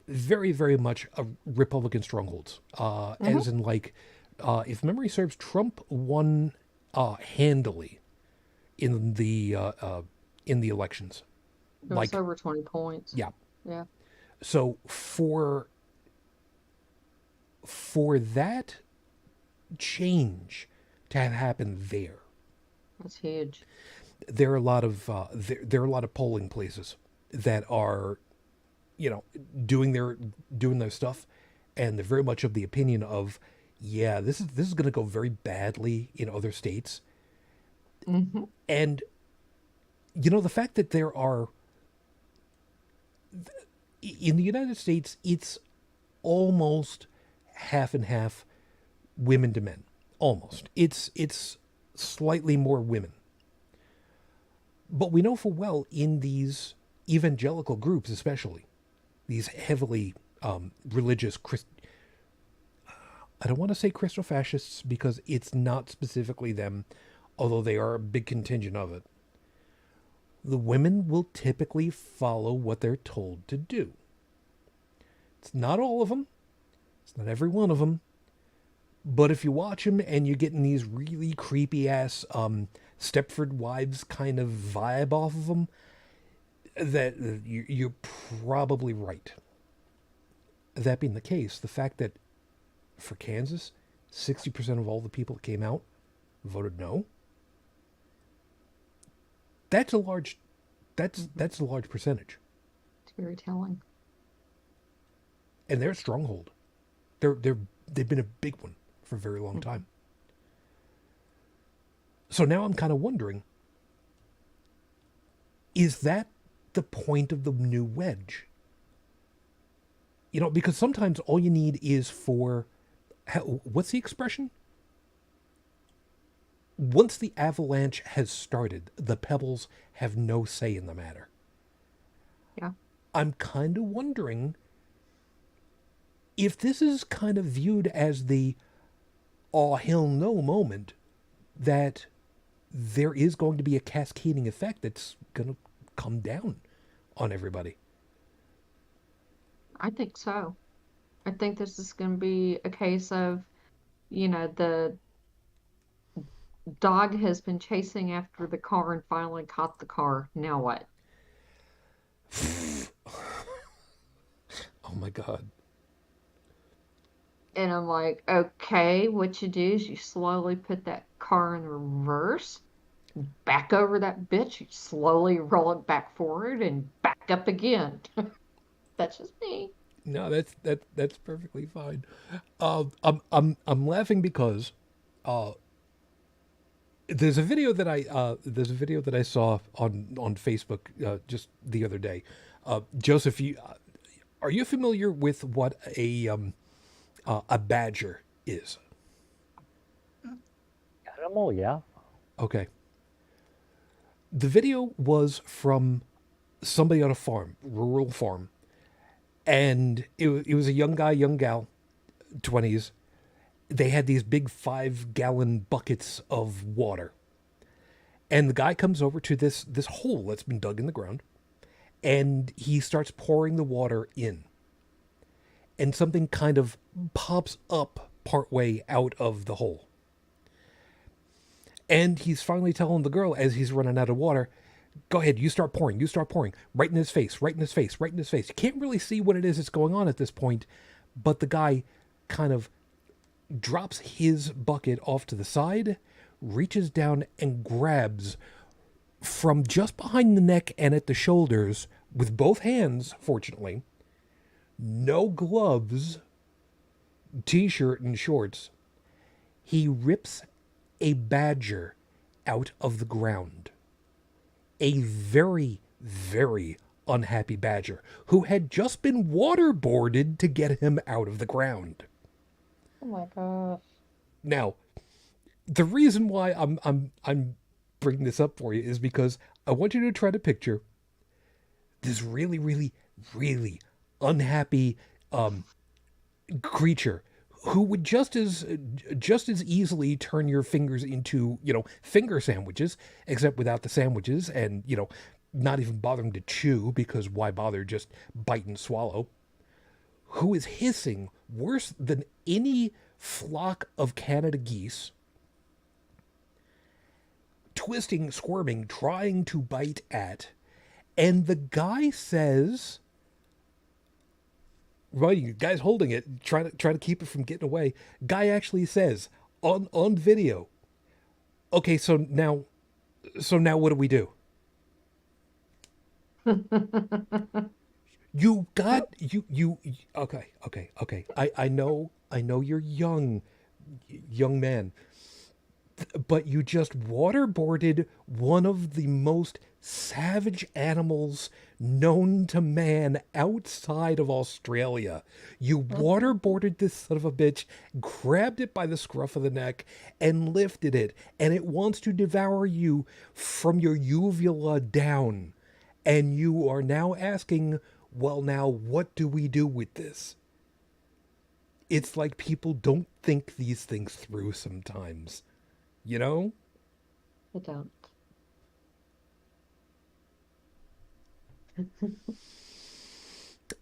very, very much a Republican strongholds. As in, like, if memory serves, Trump won handily in the elections. It was over 20 points. Yeah. Yeah. So for that change to have happened there, That's huge. there are a lot of there are a lot of polling places that are, doing their stuff, and they're very much of the opinion of, yeah, this is going to go very badly in other states. Mm-hmm. And the fact that there are in the United States, it's almost half and half women to men. Almost. It's slightly more women. But we know full well in these evangelical groups, especially these heavily religious I don't want to say Christo-fascists because it's not specifically them, although they are a big contingent of it. The women will typically follow what they're told to do. It's not all of them. It's not every one of them. But if you watch them and you're getting these really creepy ass Stepford Wives kind of vibe off of them, that you're probably right. That being the case, the fact that for Kansas, 60% of all the people that came out voted no. That's a large percentage. It's very telling. and they're a stronghold. They've been a big one for a very long time. So now I'm kind of wondering, is that the point of the new wedge? You know, because sometimes all you need is for, what's the expression? Once the avalanche has started, the pebbles have no say in the matter. Yeah. I'm kind of wondering if this is kind of viewed as the "oh hell no" moment, that there is going to be a cascading effect that's going to come down on everybody. I think so. I think this is going to be a case of, the dog has been chasing after the car and finally caught the car. Now what? Oh my God. And I'm like, okay, what you do is you slowly put that car in reverse, back over that bitch, you slowly roll it back forward and back up again. That's just me. No, that's perfectly fine. I'm laughing because there's a video that I saw on Facebook just the other day. Joseph, are you familiar with what a badger is? Animal, yeah. Okay. The video was from somebody on a farm, rural farm, and it was a young guy, young gal, 20s. They had these big 5-gallon buckets of water. And the guy comes over to this hole that's been dug in the ground, and he starts pouring the water in. And something kind of pops up partway out of the hole. And he's finally telling the girl, as he's running out of water, "Go ahead, you start pouring, right in his face, right in his face, right in his face." You can't really see what it is that's going on at this point, but the guy kind of drops his bucket off to the side, reaches down and grabs from just behind the neck and at the shoulders, with both hands, fortunately, no gloves, t-shirt and shorts, he rips a badger out of the ground. A very, very unhappy badger who had just been waterboarded to get him out of the ground. Oh my gosh. Now, the reason why I'm bringing this up for you is because I want you to try to picture this really, really, really unhappy creature who would just as easily turn your fingers into, finger sandwiches, except without the sandwiches, and, not even bothering to chew, because why bother, just bite and swallow. Who is hissing worse than any flock of Canada geese, twisting, squirming, trying to bite at, and the guy says, right, you guys holding it, trying to keep it from getting away. Guy actually says on video, "Okay, so now what do we do?" You got you okay. I know you're young man, but you just waterboarded one of the most savage animals known to man outside of Australia. You waterboarded this son of a bitch, grabbed it by the scruff of the neck, and lifted it, and it wants to devour you from your uvula down. And you are now asking, well, now what do we do with this? It's like people don't think these things through sometimes. You know? I don't.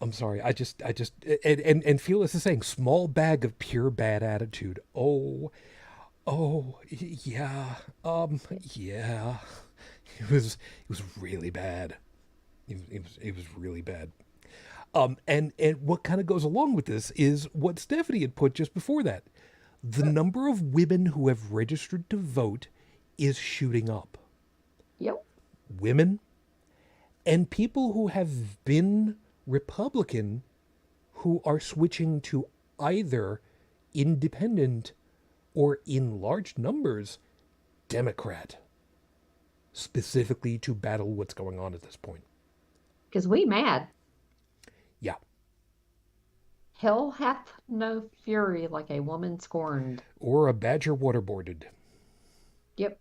I'm sorry. I just, and Felix is saying, small bag of pure bad attitude. Oh, yeah. Yeah. It was really bad. It was really bad. And what kind of goes along with this is what Stephanie had put just before that. The number of women who have registered to vote is shooting up. Yep. Women and people who have been Republican who are switching to either independent or, in large numbers, Democrat, specifically to battle what's going on at this point. Because we mad. Yeah. Hell hath no fury like a woman scorned. Or a badger waterboarded. Yep.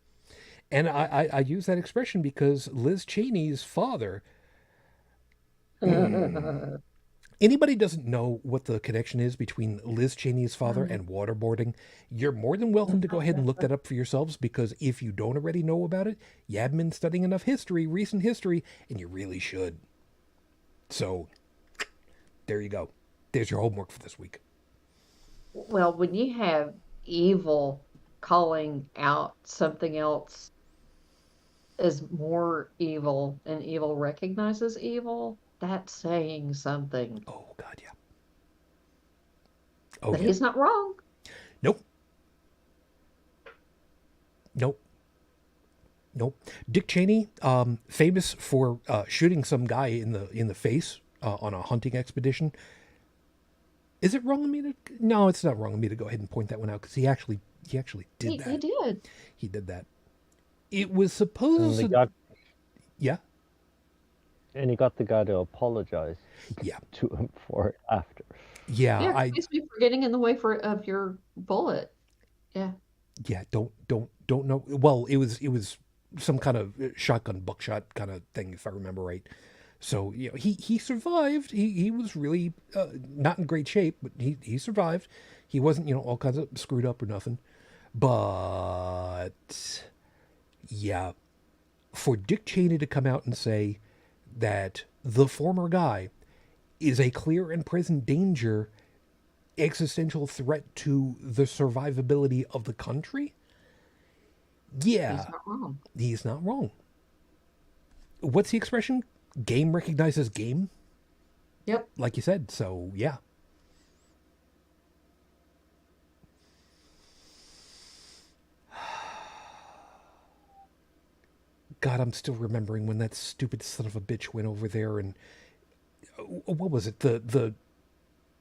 And I use that expression because Liz Cheney's father... Anybody doesn't know what the connection is between Liz Cheney's father and waterboarding, you're more than welcome to go ahead and look that up for yourselves, because if you don't already know about it, you haven't been studying enough history, recent history, and you really should. So, there you go. There's your homework for this week. Well, when you have evil calling out something else as more evil and evil recognizes evil, that's saying something. Oh, God, yeah. Oh, But yeah. he's not wrong. Nope. Dick Cheney, famous for shooting some guy in the face on a hunting expedition. Is it wrong of me to? No, it's not wrong of me to go ahead and point that one out, because he actually did that. He did. He did that. It was supposed yeah. And he got the guy to apologize Yeah. to him for it after. Yeah, Yeah, excuse me for getting in the way of your bullet. Yeah. don't know. Well, it was some kind of shotgun buckshot kind of thing, if I remember right. So, he survived. He was really not in great shape, but he survived. He wasn't, all kinds of screwed up or nothing. But yeah, for Dick Cheney to come out and say that the former guy is a clear and present danger, existential threat to the survivability of the country, yeah, He's not wrong. he's not wrong. What's the expression? Game recognizes game, Yep. like you said. So, yeah. God, I'm still remembering when that stupid son of a bitch went over there and what was it? The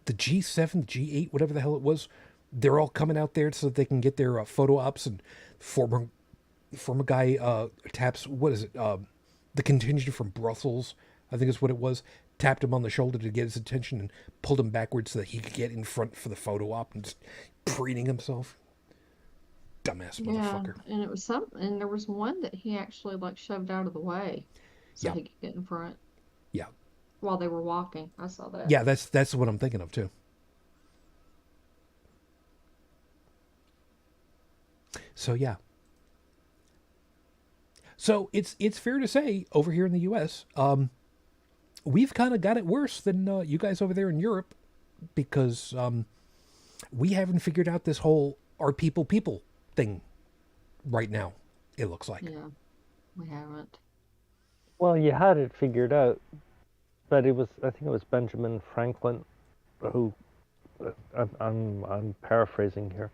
G7, G8, whatever the hell it was. They're all coming out there so that they can get their photo ops, and former guy taps, what is it? The contingent from Brussels, I think is what it was, tapped him on the shoulder to get his attention and pulled him backwards so that he could get in front for the photo op, and just preening himself. Dumbass motherfucker. And it was and there was one that he actually shoved out of the way so Yeah. he could get in front Yeah. while they were walking. I saw that. Yeah, that's what I'm thinking of too. So yeah. So it's fair to say over here in the U.S., we've kind of got it worse than you guys over there in Europe, because we haven't figured out this whole "are people thing right now, it looks like. Yeah, we haven't. Well, you had it figured out, but I think it was Benjamin Franklin who, I'm paraphrasing here,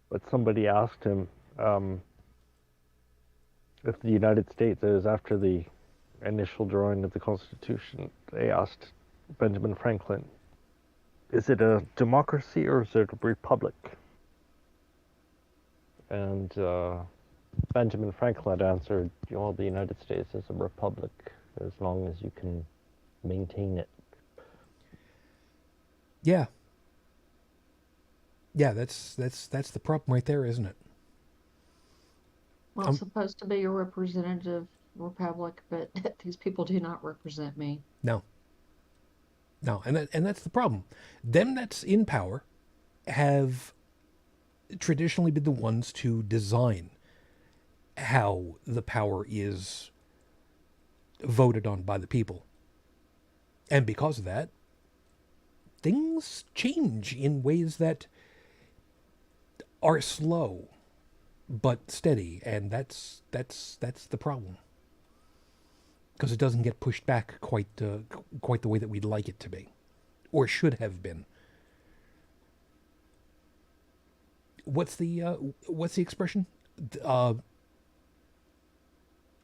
but somebody asked him if the United States, it was after the initial drawing of the Constitution, they asked Benjamin Franklin, is it a democracy or is it a republic? And Benjamin Franklin answered, the United States is a republic as long as you can maintain it. Yeah. Yeah, that's the problem right there, isn't it? Well, it's supposed to be a representative republic, but these people do not represent me. No, and that's the problem. Them that's in power have traditionally been the ones to design how the power is voted on by the people. And because of that, things change in ways that are slow but steady, and that's the problem. Because it doesn't get pushed back quite the way that we'd like it to be, or should have been. What's the expression?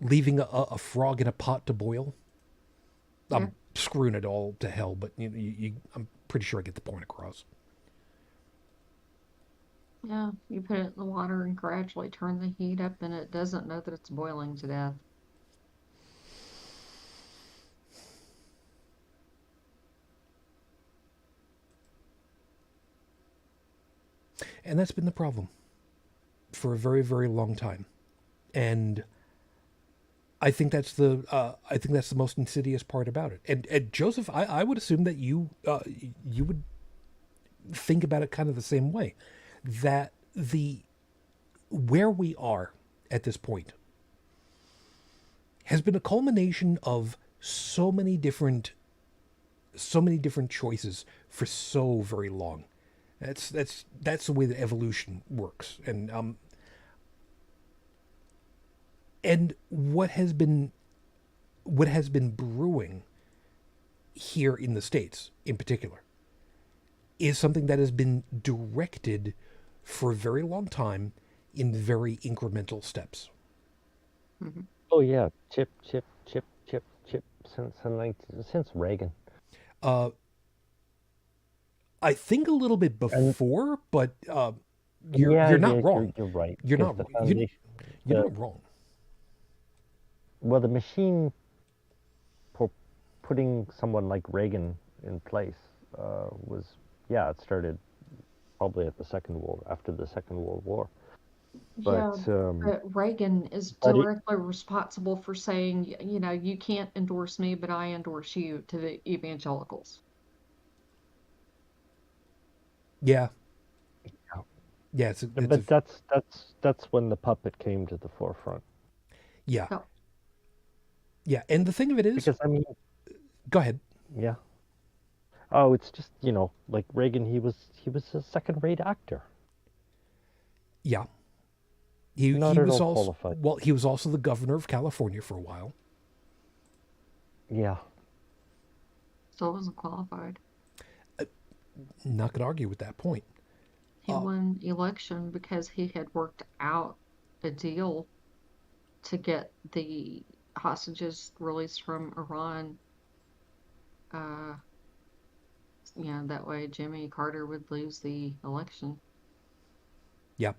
Leaving a frog in a pot to boil. I'm screwing it all to hell, but I'm pretty sure I get the point across. Yeah, you put it in the water and gradually turn the heat up, and it doesn't know that it's boiling to death. And that's been the problem for a very, very long time. And I think that's the most insidious part about it. And Joseph, I would assume that you would think about it kind of the same way, that where we are at this point has been a culmination of so many different choices for so very long. That's the way that evolution works. And what has been brewing here in the States in particular is something that has been directed for a very long time in very incremental steps. Mm-hmm. Oh yeah, chip since Reagan. I think a little bit before, but you're not wrong. You're right. You're not The wrong. You're not wrong. Well, the machine for putting someone like Reagan in place was, it started probably after the Second World War. But, but Reagan is directly responsible for saying, you can't endorse me, but I endorse you to the evangelicals. Yeah. Yeah, but that's when the puppet came to the forefront. Yeah. Oh. Yeah, and the thing of it is, because go ahead. Yeah. Oh, it's just like Reagan. He was a second-rate actor. Yeah. He was also qualified. Well, he was also the governor of California for a while. Yeah. Still wasn't qualified. Not going to argue with that point. He won election because he had worked out a deal to get the hostages released from Iran. That way Jimmy Carter would lose the election. Yep.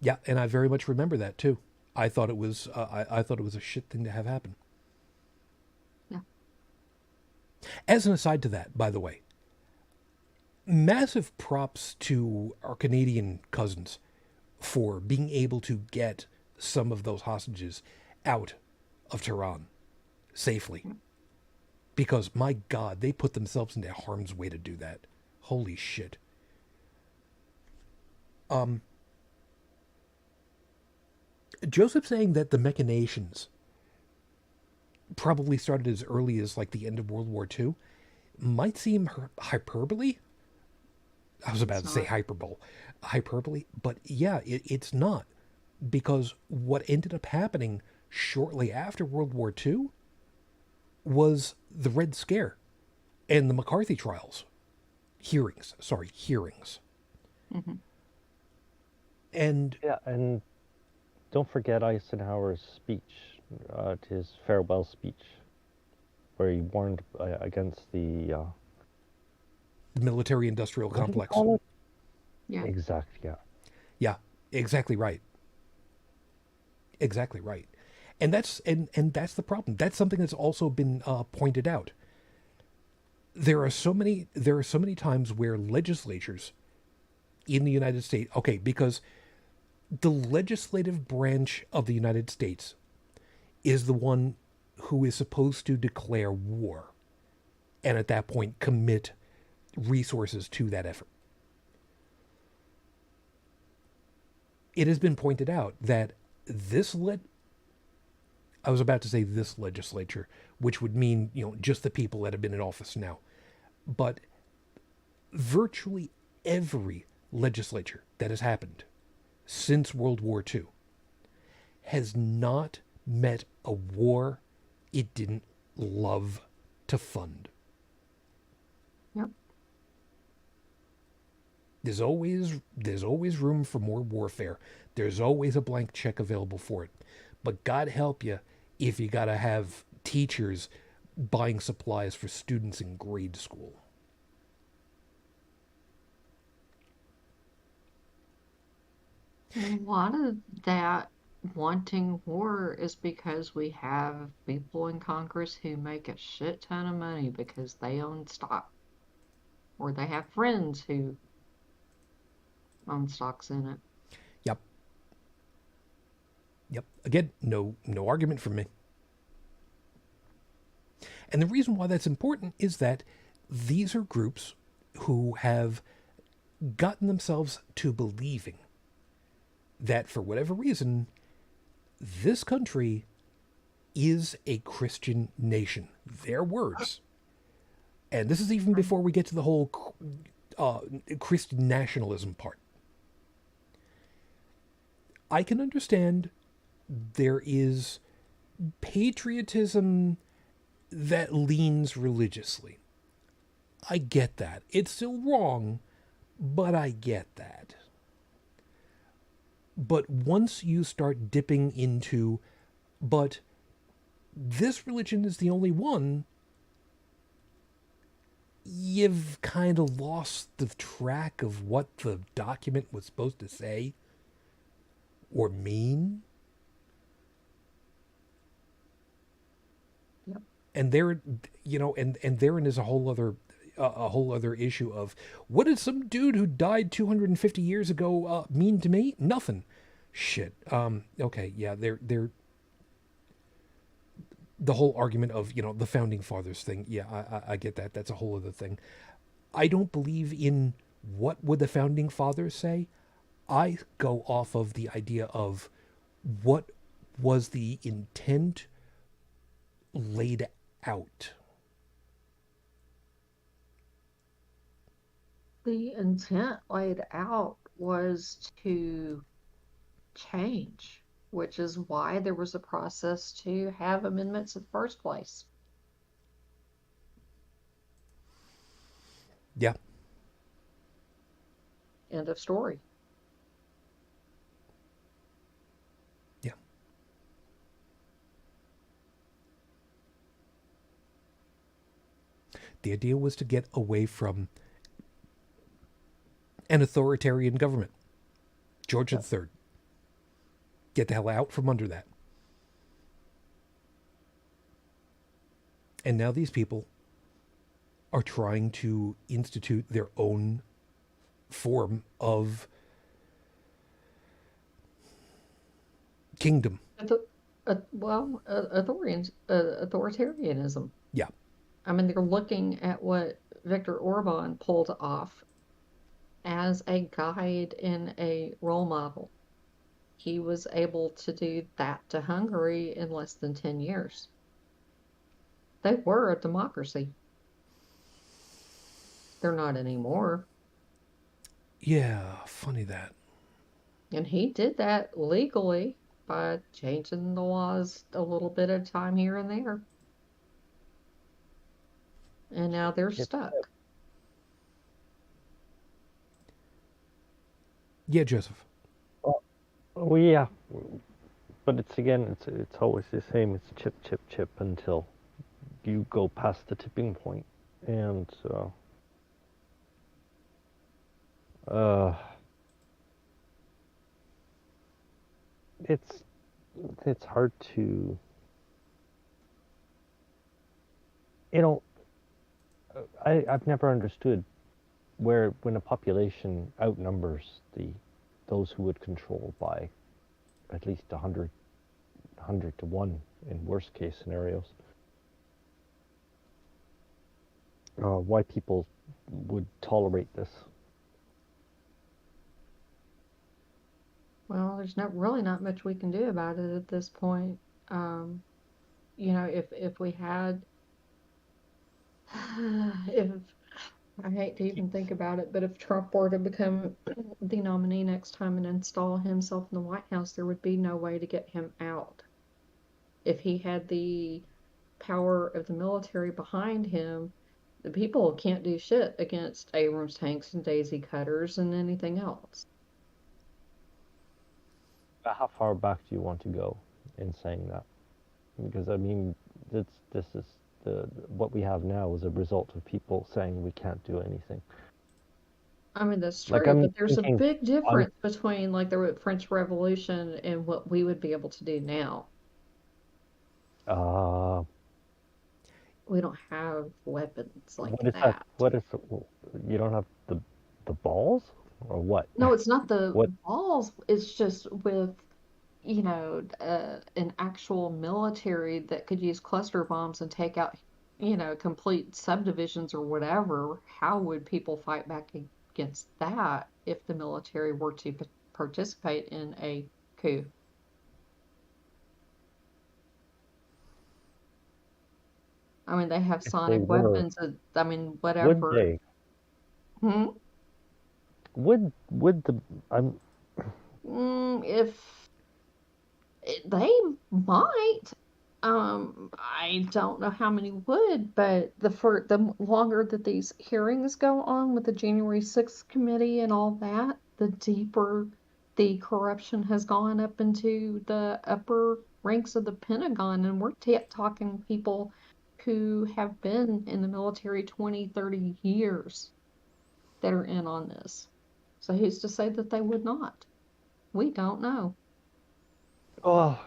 Yeah, and I very much remember that too. I thought it was I thought it was a shit thing to have happen. Yeah. As an aside to that, by the way, massive props to our Canadian cousins for being able to get some of those hostages out of Tehran safely. Because, my God, they put themselves into harm's way to do that. Holy shit. Joseph saying that the machinations probably started as early as like the end of World War II might seem hyperbole. I was about to say hyperbole, but yeah, it's not, because what ended up happening shortly after World War II was the Red Scare and the McCarthy trials. Hearings. Mm-hmm. And don't forget Eisenhower's speech, his farewell speech, where he warned against the military-industrial complex. Yeah. Exactly. Yeah. Yeah. Exactly right. Exactly right. And that's the problem. That's something that's also been pointed out. There are so many times where legislatures in the United States, because the legislative branch of the United States is the one who is supposed to declare war, and at that point commit resources to that effort. It has been pointed out that this legislature, which would mean, just the people that have been in office now, but virtually every legislature that has happened since World War II has not met a war it didn't love to fund. Yep. There's always room for more warfare. There's always a blank check available for it. But God help you if you got to have teachers buying supplies for students in grade school. A lot of that wanting war is because we have people in Congress who make a shit ton of money because they own stock, or they have friends who own stocks in it. Yep. Yep. Again, no argument from me. And the reason why that's important is that these are groups who have gotten themselves to believing that for whatever reason, this country is a Christian nation. Their words. And this is even before we get to the whole Christian nationalism part. I can understand there is patriotism that leans religiously. I get that. It's still wrong, but I get that. But once you start dipping into, but this religion is the only one, you've kind of lost the track of what the document was supposed to say or mean. Yep. And there, and therein is a whole other issue of what did some dude who died 250 years ago mean to me? Nothing. Shit. Okay. Yeah. They're the whole argument of the founding fathers thing. Yeah, I get that. That's a whole other thing. I don't believe in what would the founding fathers say. I go off of the idea of what was the intent laid out. The intent laid out was to change, which is why there was a process to have amendments in the first place. Yeah. End of story. Yeah. The idea was to get away from an authoritarian government. George III. Get the hell out from under that. And now these people are trying to institute their own form of kingdom. Authoritarianism. Yeah. I mean, they're looking at what Viktor Orban pulled off as a guide and a role model. He was able to do that to Hungary in less than 10 years. They were a democracy. They're not anymore. Yeah, funny that. And he did that legally by changing the laws a little bit at a time here and there. And now they're stuck. Yeah, Joseph. Oh yeah, but it's always the same. It's chip, chip, chip until you go past the tipping point, and it's hard to, I've never understood where when a population outnumbers those who would control by at least 100 to 1 in worst case scenarios, why people would tolerate this. Well, there's really not much we can do about it at this point. If we had, if I hate to even think about it, but if Trump were to become the nominee next time and install himself in the White House, there would be no way to get him out. If he had the power of the military behind him, the people can't do shit against Abrams tanks and daisy cutters and anything else. How far back do you want to go in saying that? Because I mean, this is what we have now is a result of people saying we can't do anything. I mean, that's Like true, I'm but there's a thinking, big I'm difference between like the French Revolution and what we would be able to do now. uh, We don't have weapons like what is that? that. What is you don't have the balls or what? No, it's not the What balls. It's just with, an actual military that could use cluster bombs and take out, complete subdivisions or whatever. How would people fight back against that if the military were to participate in a coup? I mean, they have if they sonic were? weapons. I mean, Would whatever. they? Hmm? Would the I'm If they might. I don't know how many would, but the longer that these hearings go on with the January 6th committee and all that, the deeper the corruption has gone up into the upper ranks of the Pentagon. And we're talking people who have been in the military 20, 30 years that are in on this. So who's to say that they would not? We don't know. oh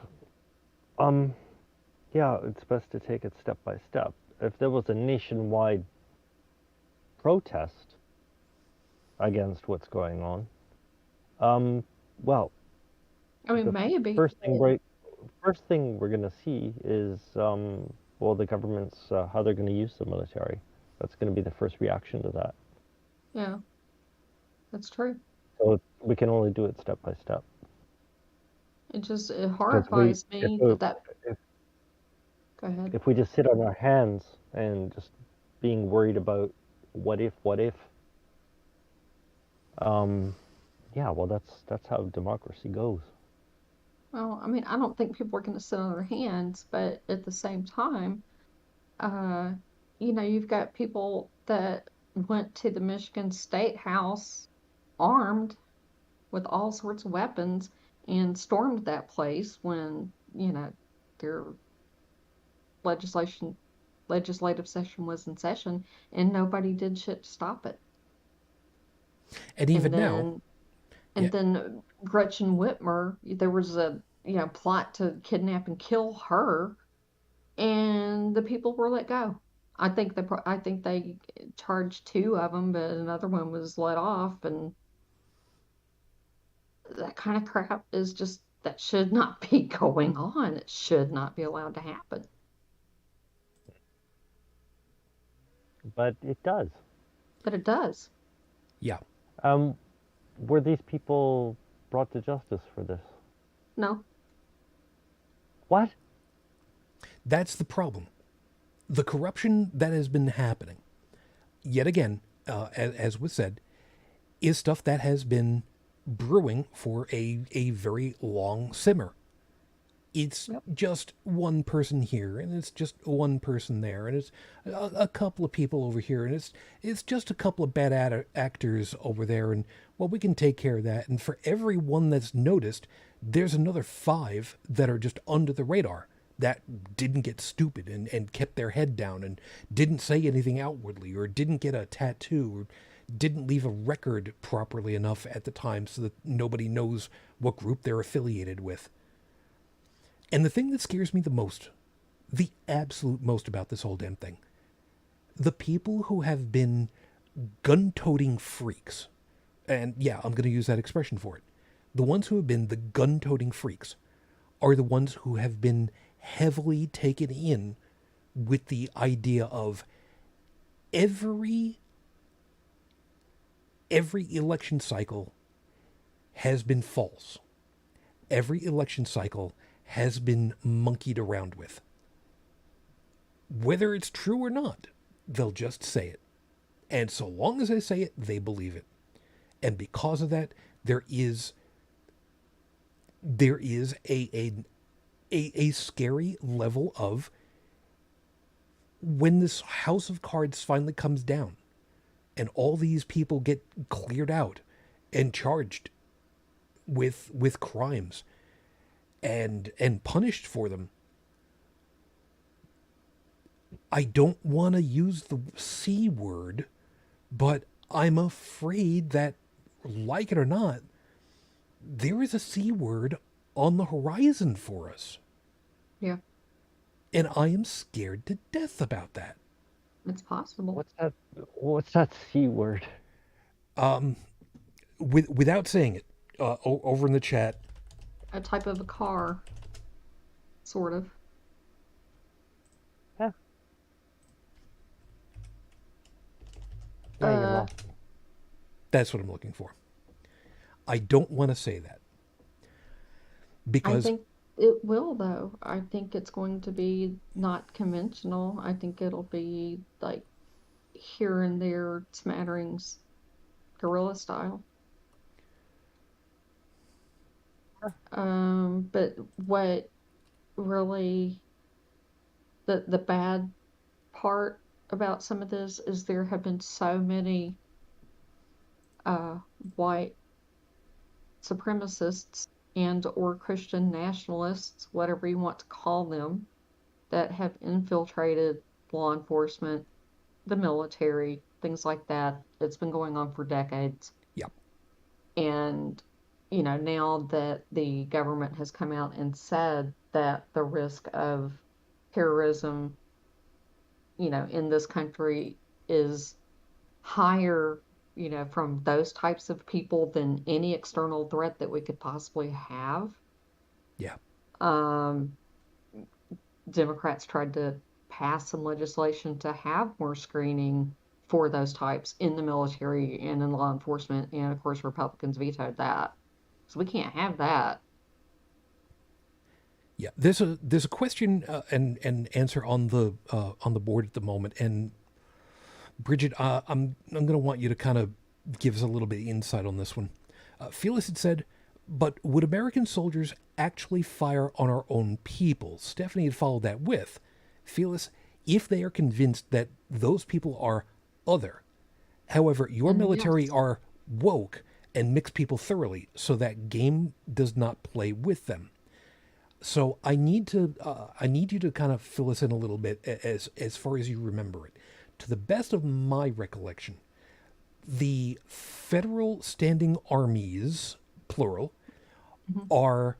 um yeah, it's best to take it step by step. If there was a nationwide protest against what's going on, um, well, I mean, the maybe. first thing first thing we're gonna see is well, the government's how they're gonna use the military. That's gonna be the first reaction to that. Yeah, that's true. So we can only do it step by step. It Because we, horrifies me that if go ahead. if we just sit on our hands and just being worried about what if, um, yeah, well, that's how democracy goes. Well, I mean, I don't think people are going to sit on their hands, but at the same time, uh, you've got people that went to the Michigan State House armed with all sorts of weapons and stormed that place when, their legislation legislative session was in session and nobody did shit to stop it. And And even now, then yeah, and then Gretchen Whitmer, there was a plot to kidnap and kill her, and the people were let go. I think they charged two of them, but another one was let off, and that kind of crap is just that should not be going on. It should not be allowed to happen. But it does. But it does. yeah, Um, were these people brought to justice for this? No. What? that's the problem. The corruption that has been happening, yet again, as was said, is stuff that has been brewing for a very long simmer. It's Yep. just one person here, and it's just one person there, and it's a couple of people over here, and it's just a couple of bad actors over there, and well, we can take care of that. And for every one that's noticed, there's another five that are just under the radar that didn't get stupid and kept their head down and didn't say anything outwardly or didn't get a tattoo or didn't leave a record properly enough at the time so that nobody knows what group they're affiliated with. And the thing that scares me the most, the absolute most about this whole damn thing, the people who have been gun-toting freaks, and yeah, I'm going to use that expression for it, the ones who have been the gun-toting freaks are the ones who have been heavily taken in with the idea of every election cycle has been false. Every election cycle has been monkeyed around with. Whether it's true or not, they'll just say it. And so long as they say it, they believe it. And because of that, there is a scary level of when this house of cards finally comes down and all these people get cleared out and charged with crimes and punished for them, I don't want to use the C word, but I'm afraid that, like it or not, there is a C word on the horizon for us. Yeah, And I am scared to death about that. it's possible. What's that? What's that C word? Without saying it, over in the chat, A type of a car, sort of. Yeah. Yeah, you're Uh, lost. that's what I'm looking for. I don't want to say that I because, think it will, though. I think it's going to be not conventional. I think it'll be like here and there smatterings, guerrilla style. But what really the bad part about some of this is there have been so many uh, white supremacists and or Christian nationalists, whatever you want to call them, that have infiltrated law enforcement, the military, things like that. It's been going on for decades. yeah, And, you know, now that the government has come out and said that the risk of terrorism, you know, in this country is higher, you know, from those types of people than any external threat that we could possibly have. yeah, Um, Democrats tried to pass some legislation to have more screening for those types in the military and in law enforcement, and of course, Republicans vetoed that. So we can't have that. yeah. There's a question and answer on the board at the moment, and Brigid, I'm going to want you to kind of give us a little bit of insight on this one. Felix had said, but would American soldiers actually fire on our own people? Stephanie had followed that with, Felix, if they are convinced that those people are other. However, your And military yes, are woke and mix people thoroughly, so that game does not play with them. So I need you to kind of fill us in a little bit as far as you remember it. To the best of my recollection, the federal standing armies, plural, mhm. are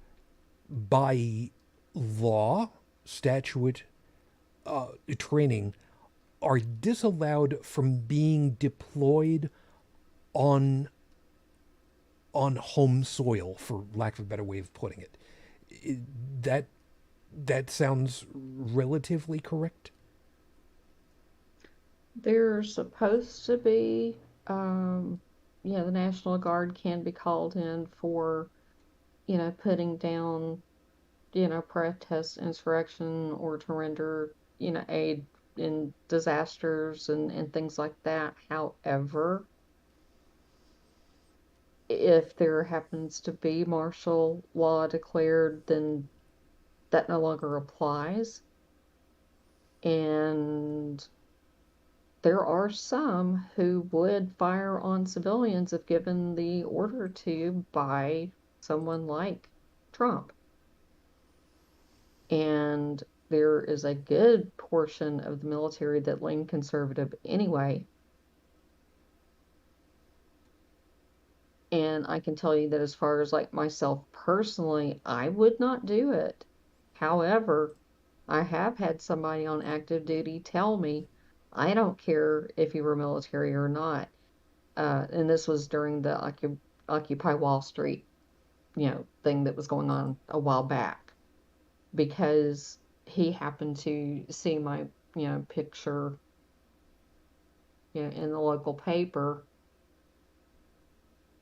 by law, statute, training, are disallowed from being deployed on home soil, for lack of a better way of putting it. I- that that sounds relatively correct. They're supposed to be, um, yeah, the National Guard can be called in for, you know, putting down, you know, protest, insurrection, or to render, you know, aid in disasters and things like that. However, if there happens to be martial law declared, then that no longer applies. And there are some who would fire on civilians if given the order to by someone like Trump. And there is a good portion of the military that lean conservative anyway. And I can tell you that as far as like myself personally, I would not do it. However, I have had somebody on active duty tell me, I don't care if you were military or not. And this was during the Occupy Wall Street, you know, thing that was going on a while back, because he happened to see my, you know, picture, you know, in the local paper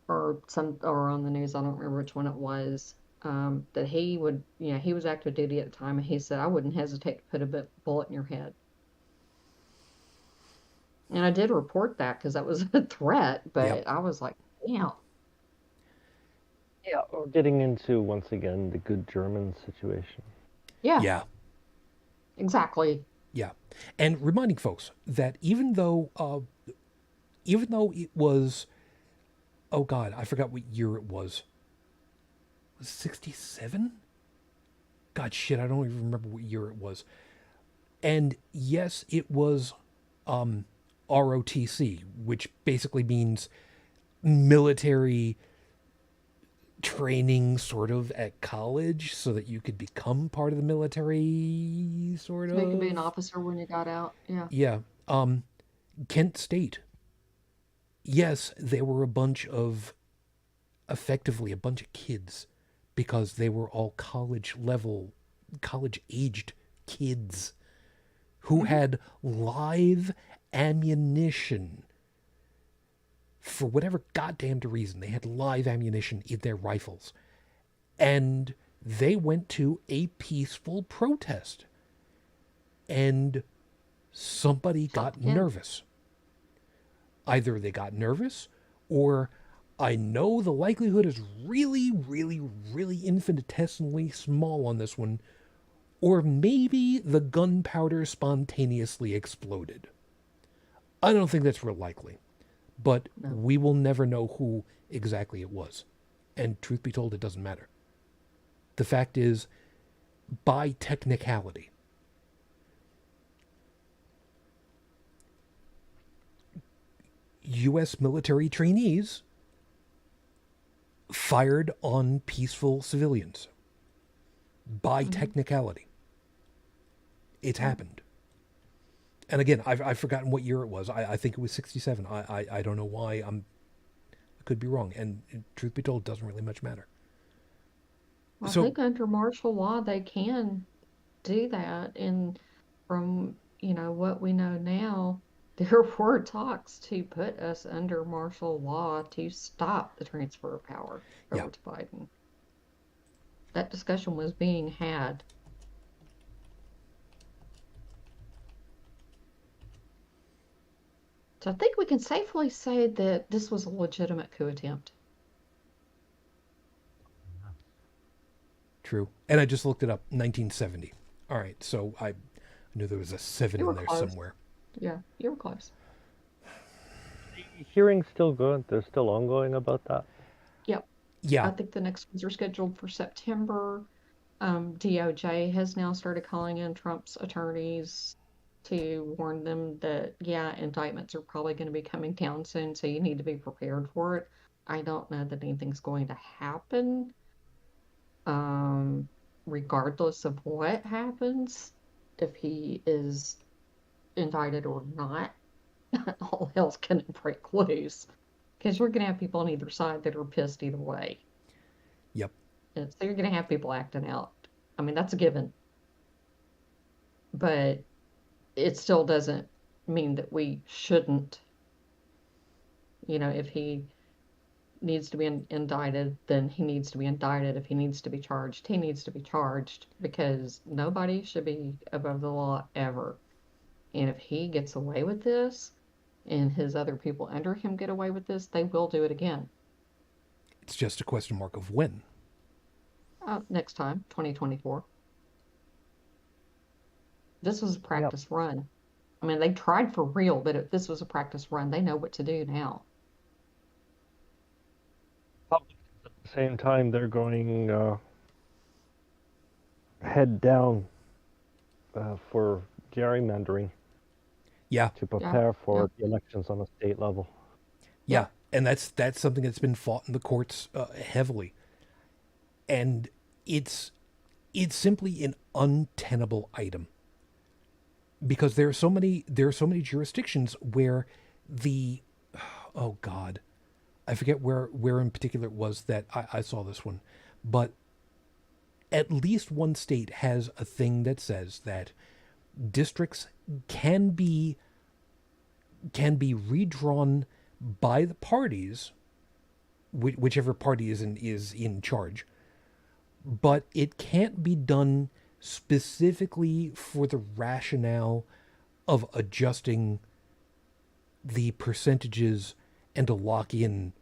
or some or on the news. I don't remember which one it was. That he would, you know, he was active duty at the time, and he said, I wouldn't hesitate to put a bullet in your head. And I did report that because that was a threat, Yep. but I was like, damn. Yeah, we're getting into once again the good German situation. Yeah, Yeah. exactly. Yeah. And reminding folks that even though it was, oh God, I forgot what year it was. Was 67? God shit, I don't even remember what year it was. And yes, it was ROTC, which basically means military training sort of at college so that you could become part of the military, sort So you could be an of. officer when you got out. Yeah. Yeah. Kent State. Yes, there were effectively a bunch of kids because they were all college aged kids who Hmm. had live ammunition. For whatever goddamn reason, they had live ammunition in their rifles. And they went to a peaceful protest. And somebody Shot got the kid. nervous. Either they got nervous, or I know the likelihood is really, really, really infinitesimally small on this one, or maybe the gunpowder spontaneously exploded. I don't think that's real likely, but No. we will never know who exactly it was. And truth be told, it doesn't matter. The fact is, by technicality, U.S. military trainees fired on peaceful civilians. By Hmm. technicality, it's Yeah. happened. And again, I've forgotten what year it was. I think it was 67. I don't know why. I could be wrong. And truth be told, it doesn't really much matter. I So, think under martial law they can do that. And from, what we know now, there were talks to put us under martial law to stop the transfer of power yeah, over to Biden. That discussion was being had. So I think we can safely say that this was a legitimate coup attempt. true. And I just looked it up, 1970. All right, so I knew there was a 7 You in were there close. somewhere. Yeah, you were close. Hearing's still good. They're still ongoing about that. Yep. I Yeah, think the next ones are scheduled for September. DOJ has now started calling in Trump's attorneys to warn them that, yeah, indictments are probably going to be coming down soon, so you need to be prepared for it. I don't know that anything's going to happen, um, regardless of what happens, if he is indicted or not. All hell's going to break loose because you're going to have people on either side that are pissed either way. yep. And so you're going to have people acting out. I mean, that's a given. But it still doesn't mean that we shouldn't, if he needs to be indicted, then he needs to be indicted. If he needs to be charged, he needs to be charged because nobody should be above the law ever. And if he gets away with this and his other people under him get away with this, they will do it again. It's just a question mark of when. Next time, 2024. This was a Yep. practice run. I mean, they tried for real, but this was a practice run. They know what to do now. Public, at the same time, they're going head down for gerrymandering Yeah, to Yeah, prepare yeah, for the elections on a state level. yeah. yeah. And that's something that's been fought in the courts heavily. And it's simply an untenable item because there are so many jurisdictions where the oh god, I forget where in particular it was that I saw this one, but at least one state has a thing that says that districts can be redrawn by the parties, whichever party is in charge, but it can't be done specifically for the rationale of adjusting the percentages and to lock in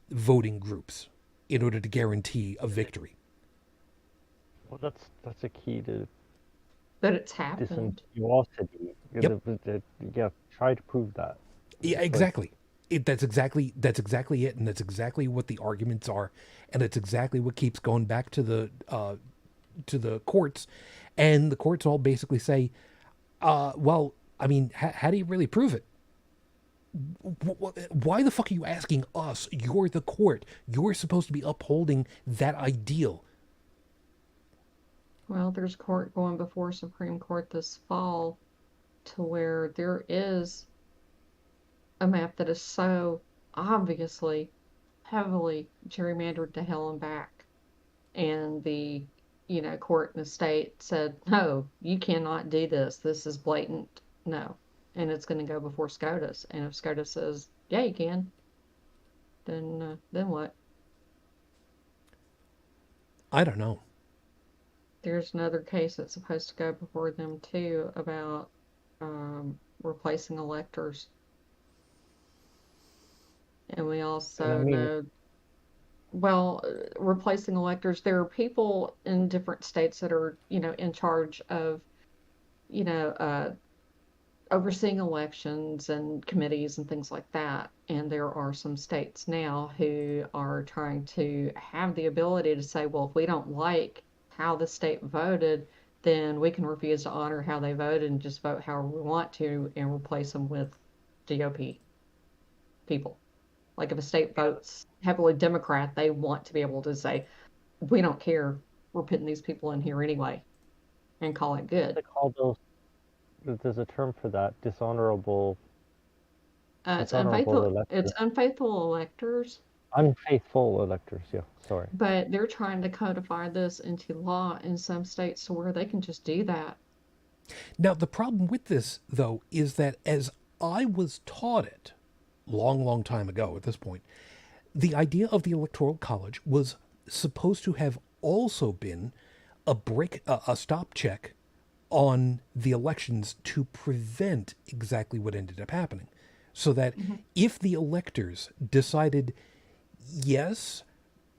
voting groups in order to guarantee a victory. Well, that's a key to But it's happened. disingenuosity. Yep. Yeah, try to prove that. Yeah, It's like, exactly. That's exactly it, and that's exactly what the arguments are, and it's exactly what keeps going back to the courts, and the courts all basically say, Well, I mean, how do you really prove it? Why the fuck are you asking us? You're the court. You're supposed to be upholding that ideal. Well, there's court going before Supreme Court this fall to where there is a map that is so obviously heavily gerrymandered to hell and back. And the, court in the state said, no, you cannot do this. This is blatant. No. And it's going to go before SCOTUS. And if SCOTUS says, yeah, you can, then what? I don't know. There's another case that's supposed to go before them too about replacing electors. And we also know, well, replacing electors, there are people in different states that are, in charge of, you know, overseeing elections and committees and things like that. And there are some states now who are trying to have the ability to say, well, if we don't like how the state voted, then we can refuse to honor how they voted and just vote however we want to and replace them with GOP people. Like if a state votes heavily Democrat, they want to be able to say, we don't care, we're putting these people in here anyway, and call it good. They call those. There's a term for that. Dishonorable. It's Dishonorable unfaithful. It's electors. unfaithful electors. Unfaithful electors. Yeah. Sorry. But they're trying to codify this into law in some states to where they can just do that. Now, the problem with this, though, is that as I was taught it long time ago at this point, the idea of the Electoral College was supposed to have also been a stop check on the elections to prevent exactly what ended up happening. So that if the electors decided, yes,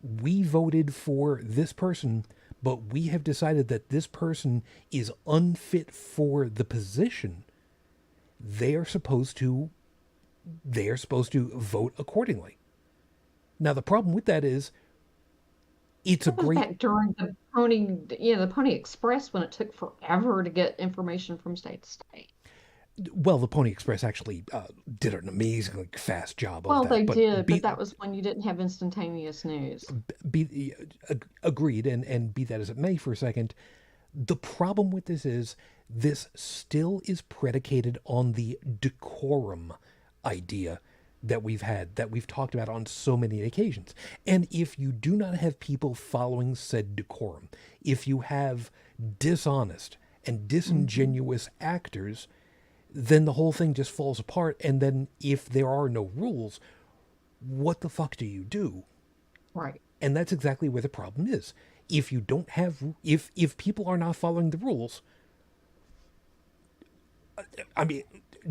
we voted for this person, but we have decided that this person is unfit for the position, they are supposed to vote accordingly. Now the problem with that is it's a That was great back during the Pony Express when it took forever to get information from state to state. well, the Pony Express actually did an amazingly fast job of Well, that. they did, but that was when you didn't have instantaneous news. Agreed, and be that as it may for a second, the problem with this still is predicated on the decorum idea that we've talked about on so many occasions. And if you do not have people following said decorum, if you have dishonest and disingenuous actors, then the whole thing just falls apart. And then if there are no rules, what the fuck do you do? Right. And that's exactly where the problem is. If you don't have, if people are not following the rules, I mean,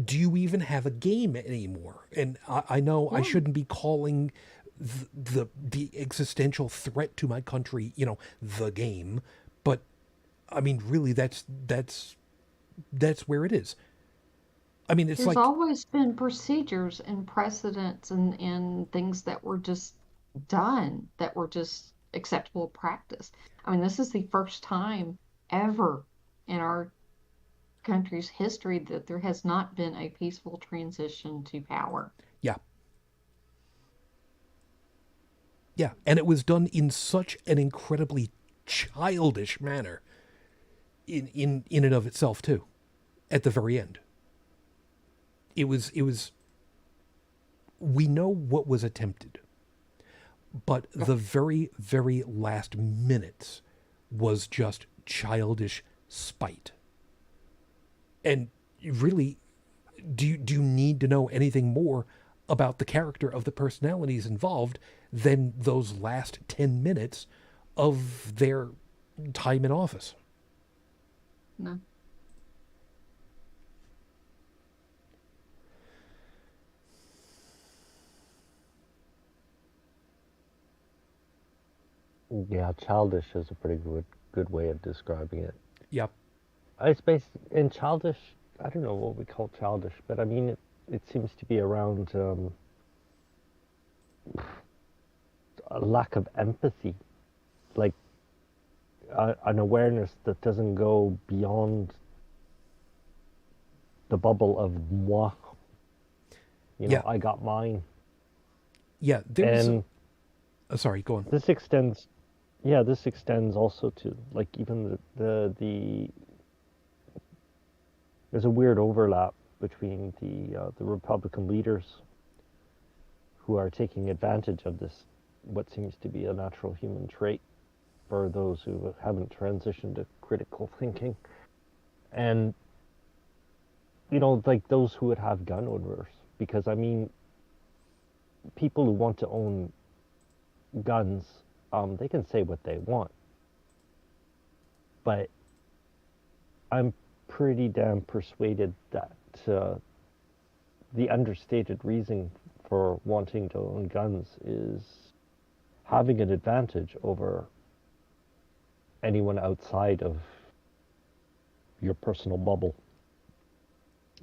do you even have a game anymore? And I know I shouldn't be calling the existential threat to my country, the game, but I mean, really, that's where it is. I mean, it's There's like, always been procedures and precedents and things that were just done that were just acceptable practice. I mean, this is the first time ever in our country's history that there has not been a peaceful transition to power. yeah. Yeah, and it was done in such an incredibly childish manner in and of itself too, at the very end. It was we know what was attempted, but the very, very last minutes was just childish spite. And really, do you need to know anything more about the character of the personalities involved than those last 10 minutes of their time in office? No. Yeah, childish is a pretty good way of describing it. Yep. It's based in childish. I don't know what we call childish, but I mean it seems to be around a lack of empathy, like an awareness that doesn't go beyond the bubble of moi. Yeah. I got mine. Yeah, there's. And Sorry, go on. this extends, yeah, this extends also to like even the there's a weird overlap between the Republican leaders who are taking advantage of this, what seems to be a natural human trait for those who haven't transitioned to critical thinking, and like those who would have gun owners, because I mean, people who want to own guns, they can say what they want, but I'm pretty damn persuaded that the understated reason for wanting to own guns is having an advantage over anyone outside of your personal bubble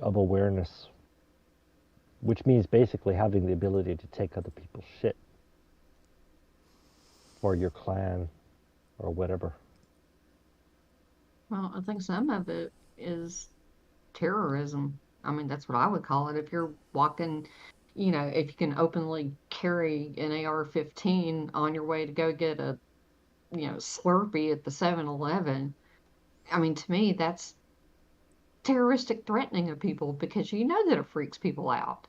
of awareness, which means basically having the ability to take other people's shit or your clan or whatever. Well, I think some of it is terrorism. I mean, that's what I would call it. If you're walking, if you can openly carry an AR-15 on your way to go get a, Slurpee at the 7-Eleven, I mean, to me, that's terroristic threatening of people because you know that it freaks people out,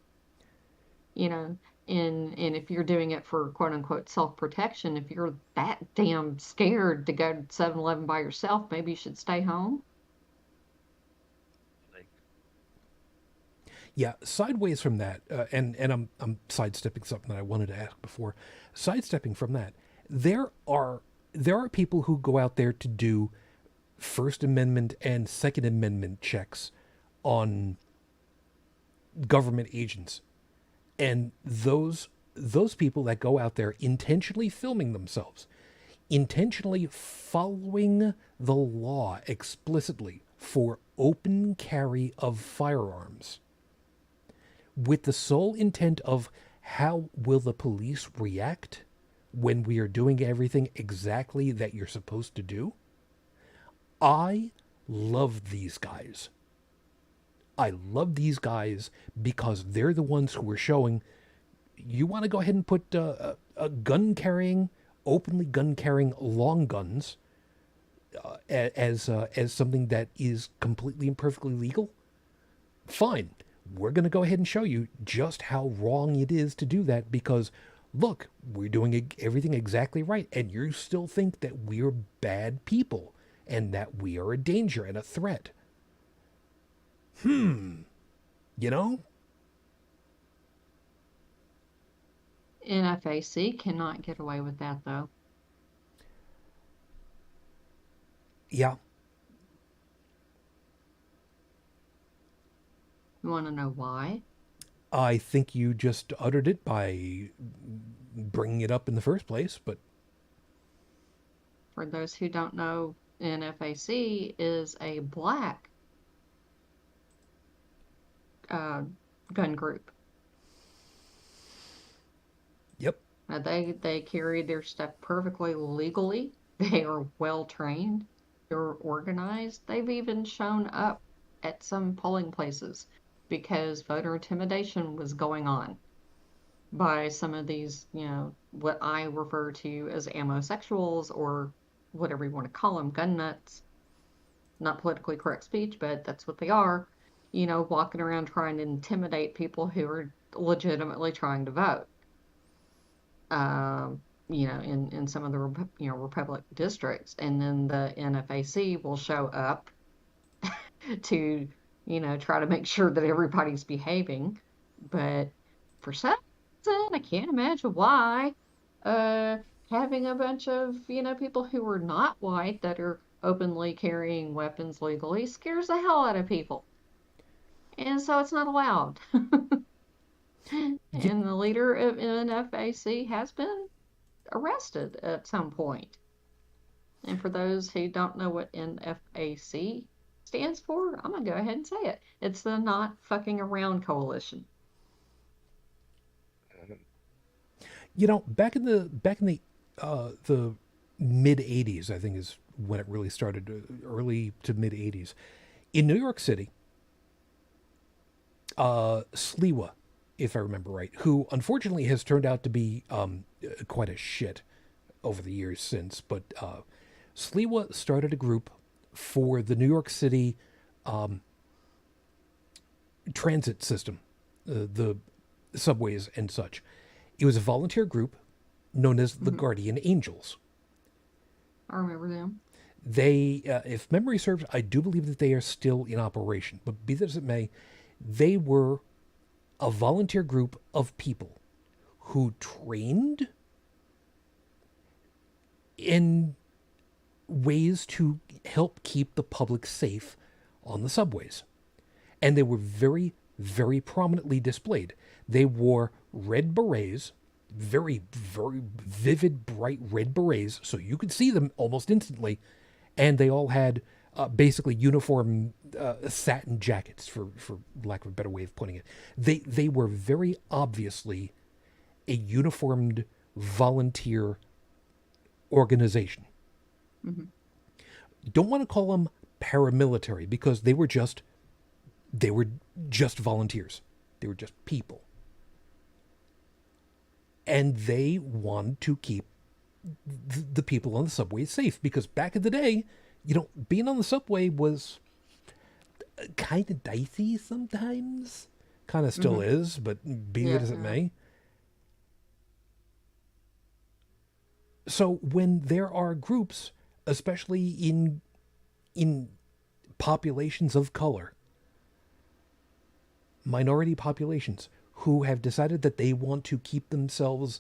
you know. And if you're doing it for quote unquote self-protection, if you're that damn scared to go to 7-Eleven by yourself, maybe you should stay home. Yeah, sideways from that, and I'm sidestepping something that I wanted to ask before. Sidestepping from that, there are people who go out there to do First Amendment and Second Amendment checks on government agents, and those people that go out there intentionally filming themselves, intentionally following the law explicitly for open carry of firearms, with the sole intent of how will the police react when we are doing everything exactly that you're supposed to do. I love these guys. I love these guys because they're the ones who are showing, you want to go ahead and put a openly gun carrying long guns as something that is completely and perfectly legal? Fine. We're going to go ahead and show you just how wrong it is to do that because, look, we're doing everything exactly right, and you still think that we're bad people and that we are a danger and a threat. You know? NFAC cannot get away with that, though. Yeah. You want to know why? I think you just uttered it by bringing it up in the first place, but... For those who don't know, NFAC is a black gun group. Yep. They carry their stuff perfectly legally. They are well trained. They're organized. They've even shown up at some polling places because voter intimidation was going on by some of these, what I refer to as ammosexuals or whatever you want to call them, gun nuts. Not politically correct speech, but that's what they are. Walking around trying to intimidate people who are legitimately trying to vote. In some of the Republic districts, and then the NFAC will show up to try to make sure that everybody's behaving, but for some reason I can't imagine why having a bunch of people who are not white that are openly carrying weapons legally scares the hell out of people, and so it's not allowed. And the leader of NFAC has been arrested at some point. And for those who don't know what NFAC stands for, I'm going to go ahead and say it. It's the Not Fucking Around Coalition. Back in the mid 80s, I think is when it really started, early to mid 80s. In New York City, Sliwa, if I remember right, who unfortunately has turned out to be quite a shit over the years since. But Sliwa started a group for the New York City transit system, the subways and such. It was a volunteer group known as the Guardian Angels. I remember them. They, if memory serves, I do believe that they are still in operation. But be that as it may, they were a volunteer group of people who trained in ways to help keep the public safe on the subways. And they were very, very prominently displayed. They wore red berets, very, very vivid, bright red berets, so you could see them almost instantly. And they all had basically uniform satin jackets, for lack of a better way of putting it. They were very obviously a uniformed volunteer organization. Mm-hmm. Don't want to call them paramilitary because they were just volunteers. They were just people. And they wanted to keep the people on the subway safe because back in the day, being on the subway was kind of dicey sometimes. Kind of still is, but be it as it may. So when there are groups, especially in populations of color, minority populations, who have decided that they want to keep themselves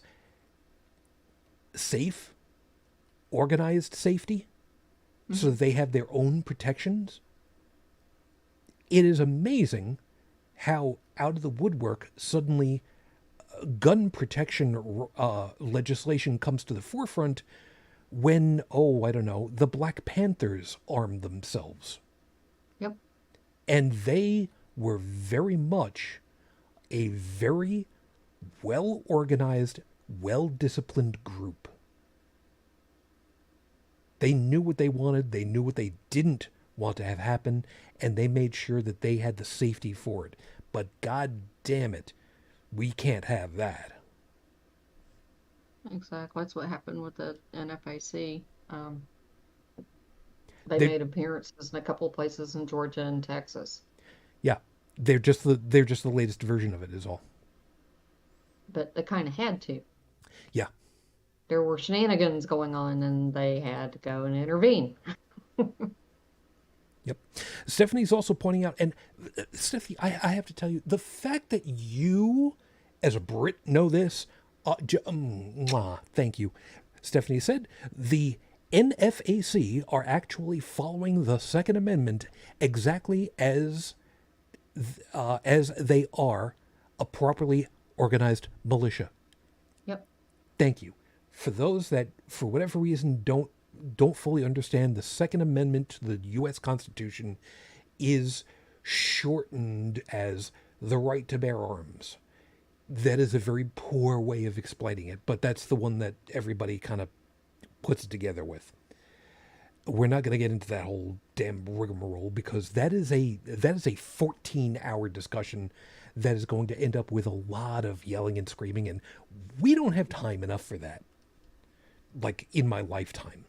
safe, organized safety, so that they have their own protections, it is amazing how out of the woodwork suddenly gun protection legislation comes to the forefront when, the Black Panthers armed themselves. Yep. And they were very much a very well-organized, well-disciplined group. They knew what they wanted, they knew what they didn't want to have happen, and they made sure that they had the safety for it. But God damn it, we can't have that. Exactly. That's what happened with the NFAC. They made appearances in a couple of places in Georgia and Texas. Yeah, they're just the latest version of it is all. But they kind of had to. Yeah. There were shenanigans going on, and they had to go and intervene. Yep. Stephanie's also pointing out, and Stephanie, I have to tell you, the fact that you, as a Brit, know this, thank you. Stephanie said, the NFAC are actually following the Second Amendment exactly as they are a properly organized militia. Yep. Thank you. For those that, for whatever reason, don't fully understand, the Second Amendment to the U.S. Constitution is shortened as the right to bear arms. That is a very poor way of explaining it, but that's the one that everybody kind of puts it together with. We're not going to get into that whole damn rigmarole because that is a 14-hour discussion that is going to end up with a lot of yelling and screaming, and we don't have time enough for that, like in my lifetime.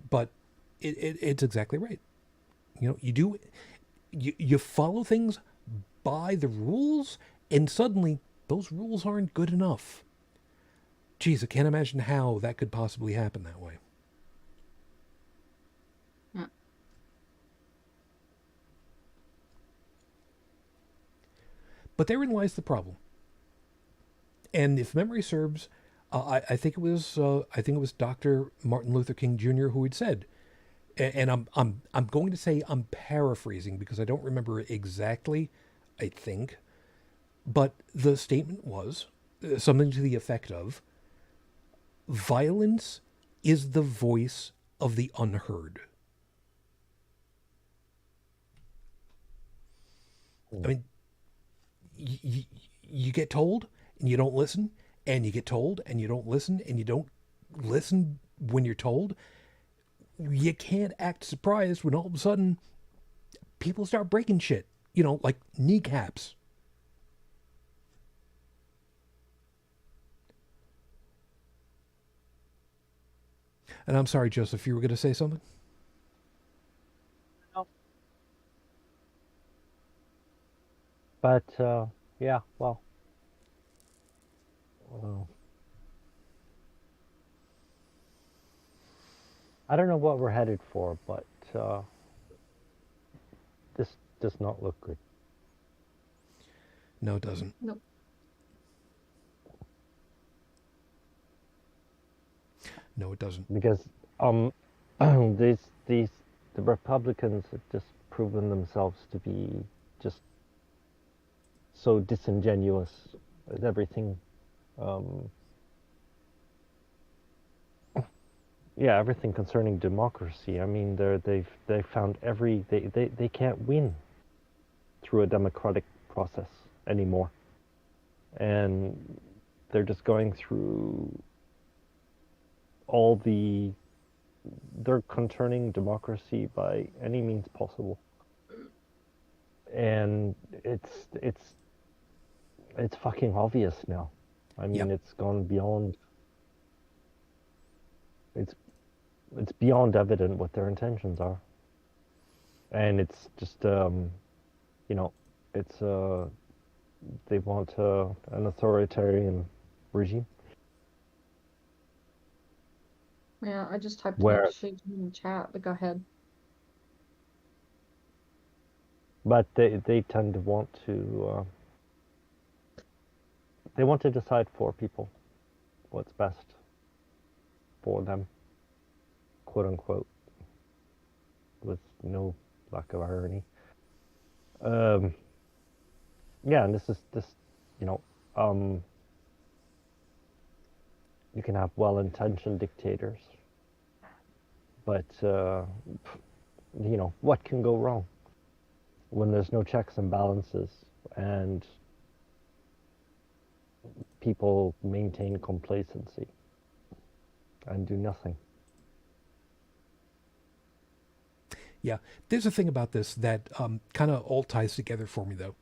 But it's exactly right. You follow things by the rules, and suddenly those rules aren't good enough. Geez, I can't imagine how that could possibly happen that way. Yeah. But therein lies the problem. And if memory serves, I think it was Dr. Martin Luther King Jr. who had said, and I'm going to say I'm paraphrasing because I don't remember exactly, I think, but the statement was something to the effect of, violence is the voice of the unheard. I mean, you get told and you don't listen, and you get told and you don't listen, and you don't listen when you're told. You can't act surprised when all of a sudden people start breaking shit like kneecaps. And I'm sorry, Joseph, you were going to say something? But yeah, well, uh, I don't know what we're headed for, but this does not look good. No, it doesn't. Nope. No, it doesn't. Because these the Republicans have just proven themselves to be just so disingenuous with everything. Um, yeah, everything concerning democracy. I mean, they've found they can't win through a democratic process anymore, and they're just going through all they're concerning democracy by any means possible, and it's fucking obvious now. I mean, Yep. it's gone beyond. It's it's beyond evident what their intentions are, and it's just you know, it's they want an authoritarian regime Yeah, I just typed where, Shujin in the chat, but go ahead. but they tend to want to they want to decide for people what's best for them, quote unquote, with no lack of irony. Um, yeah, and this, you know, you can have well-intentioned dictators, but you know, what can go wrong when there's no checks and balances and people maintain complacency and do nothing? Yeah, there's a thing about this that kind of all ties together for me, though,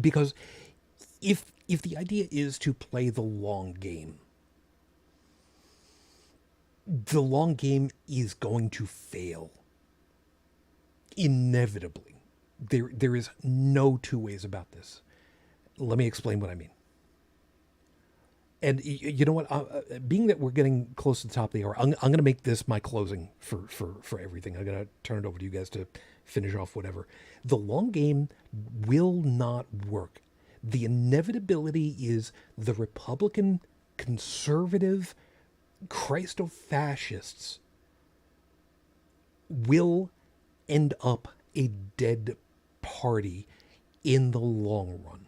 because if the idea is to play the long game is going to fail inevitably. There is no two ways about this. Let me explain what I mean. And you know what? Being that we're getting close to the top of the hour, I'm going to make this my closing for everything. I'm going to turn it over to you guys to finish off whatever. The long game will not work. The inevitability is the Republican conservative Christo-fascists will end up a dead party in the long run.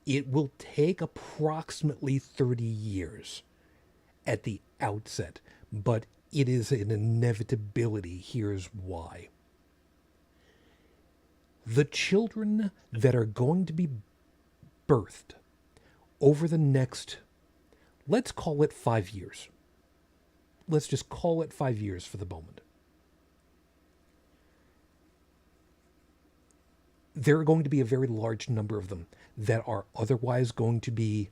It will take approximately 30 years at the outset, but it is an inevitability. Here's why. The children that are going to be birthed over the next, let's call it 5 years. Let's just call it 5 years for the moment. There are going to be a very large number of them that are otherwise going to be,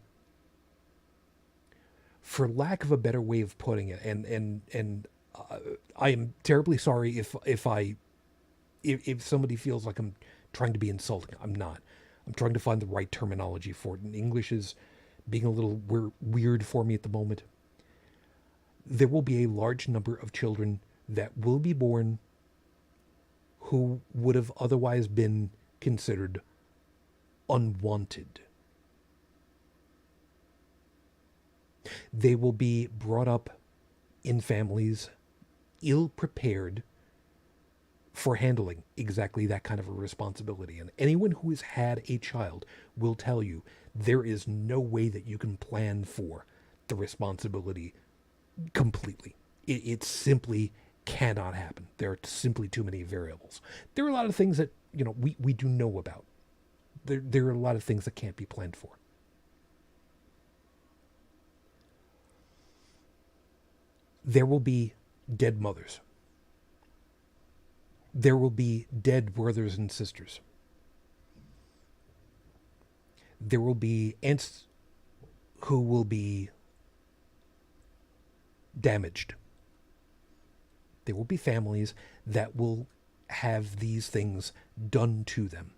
for lack of a better way of putting it, and I am terribly sorry if somebody feels like I'm trying to be insulting. I'm not. I'm trying to find the right terminology for it. And English is being a little weird for me at the moment. There will be a large number of children that will be born who would have otherwise been considered unwanted. They will be brought up in families ill prepared for handling exactly that kind of a responsibility. And anyone who has had a child will tell you there is no way that you can plan for the responsibility completely. It simply cannot happen. There are simply too many variables. There are a lot of things that, we do know about. There are a lot of things that can't be planned for. There will be dead mothers. There will be dead brothers and sisters. There will be aunts who will be damaged. There will be families that will have these things done to them.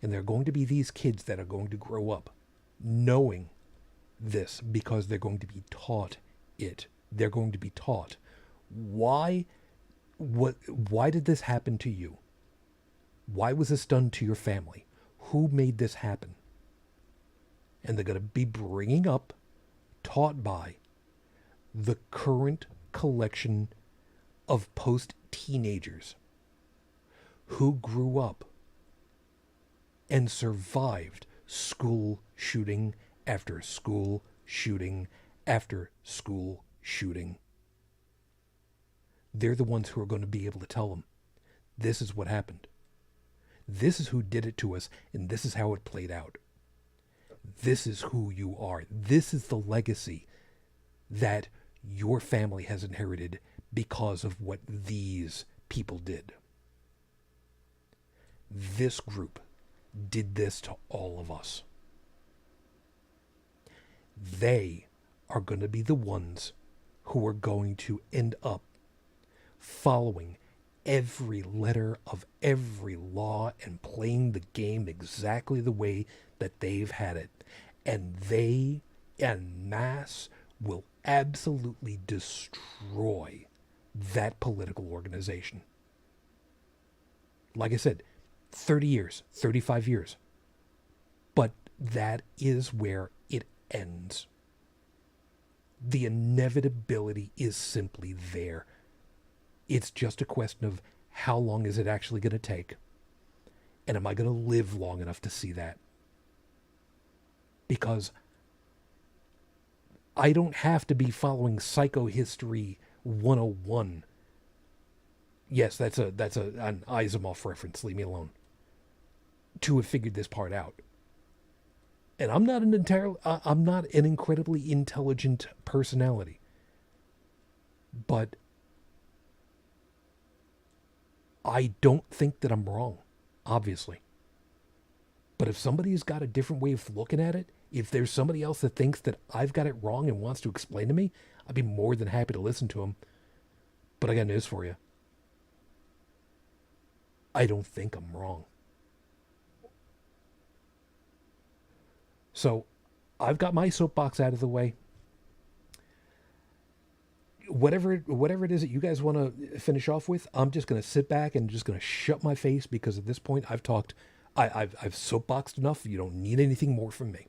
And there are going to be these kids that are going to grow up knowing this because they're going to be taught it. They're going to be taught why did this happen to you? Why was this done to your family? Who made this happen? And they're going to be bringing up, taught by, the current collection of post-teenagers who grew up and survived school shooting after school shooting after school shooting. They're the ones who are going to be able to tell them, this is what happened. This is who did it to us, and this is how it played out. This is who you are. This is the legacy that your family has inherited because of what these people did. This group did this to all of us. They are going to be the ones who are going to end up following every letter of every law and playing the game exactly the way that they've had it. And they, en masse, will absolutely destroy that political organization. Like I said, 30 years, 35 years. But that is where it ends. The inevitability is simply there. It's just a question of how long is it actually going to take? And am I going to live long enough to see that? Because I don't have to be following Psychohistory 101. Yes, that's an Asimov reference. Leave me alone. To have figured this part out. And I'm not an incredibly intelligent personality. But I don't think that I'm wrong, obviously. But if somebody's got a different way of looking at it, if there's somebody else that thinks that I've got it wrong and wants to explain to me, I'd be more than happy to listen to them. But I got news for you. I don't think I'm wrong. So, I've got my soapbox out of the way. Whatever it is that you guys want to finish off with, I'm just going to sit back and just going to shut my face because at this point I've talked, I've soapboxed enough. You don't need anything more from me.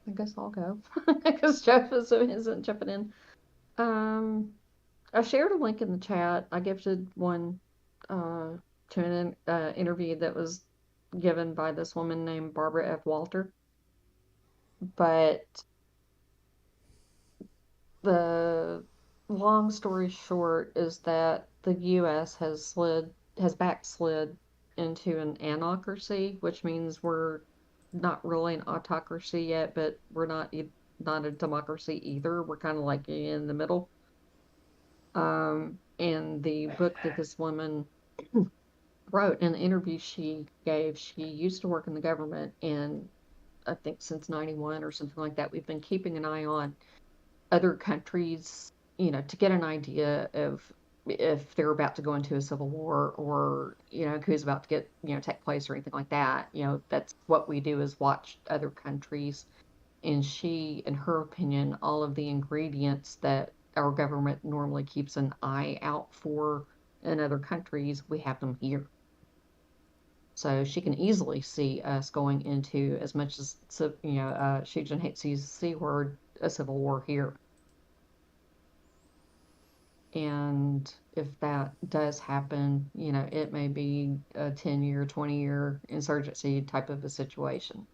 I guess I'll go because Jeff isn't jumping in. I shared a link in the chat. I gifted one to an interview that was given by this woman named Barbara F. Walter. But the long story short is that the U.S. has backslid into an anocracy, which means we're not really an autocracy yet, but we're not a democracy either. We're kind of like in the middle. And the book that this woman wrote in the interview she gave, she used to work in the government, and I think since 91 or something like that, we've been keeping an eye on other countries, to get an idea of if they're about to go into a civil war or, who's about to take place or anything like that. That's what we do is watch other countries. And she, in her opinion, all of the ingredients that our government normally keeps an eye out for in other countries, we have them here. So she can easily see us going into, as much as, Shujin hates to use the C word, a civil war here. And if that does happen, it may be a 10-year, 20-year insurgency type of a situation.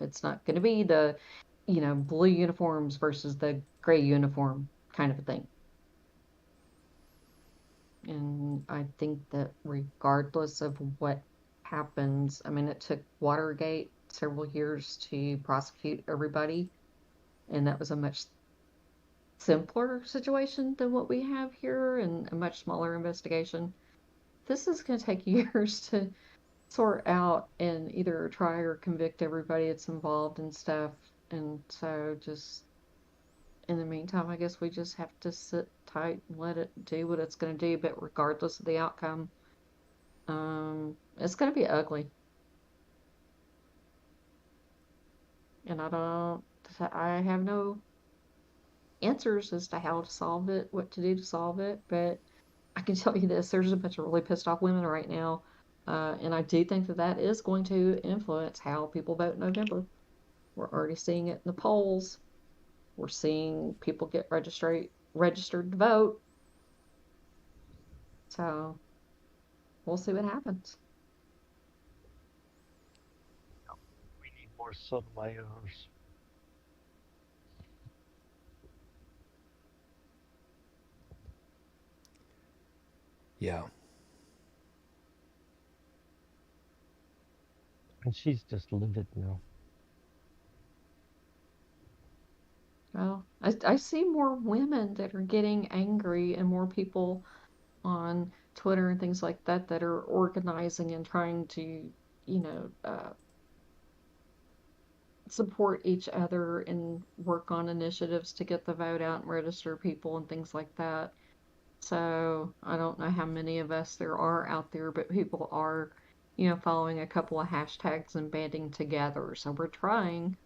It's not going to be the, blue uniforms versus the gray uniform kind of a thing. And I think that regardless of what happens, I mean, it took Watergate several years to prosecute everybody, and that was a much simpler situation than what we have here and a much smaller investigation. This is going to take years to sort out and either try or convict everybody that's involved and stuff. And so just in the meantime, I guess we just have to sit tight and let it do what it's going to do. But regardless of the outcome, it's going to be ugly. And I have no answers as to how to solve it, what to do to solve it. But I can tell you this, there's a bunch of really pissed off women right now. And I do think that that is going to influence how people vote in November. We're already seeing it in the polls. We're seeing people get registered to vote. So we'll see what happens. We need more Sotomayors. Yeah. And she's just livid now. Well, I see more women that are getting angry and more people on Twitter and things like that that are organizing and trying to, you know, support each other and work on initiatives to get the vote out and register people and things like that. So I don't know how many of us there are out there, but people are, following a couple of hashtags and banding together. So we're trying.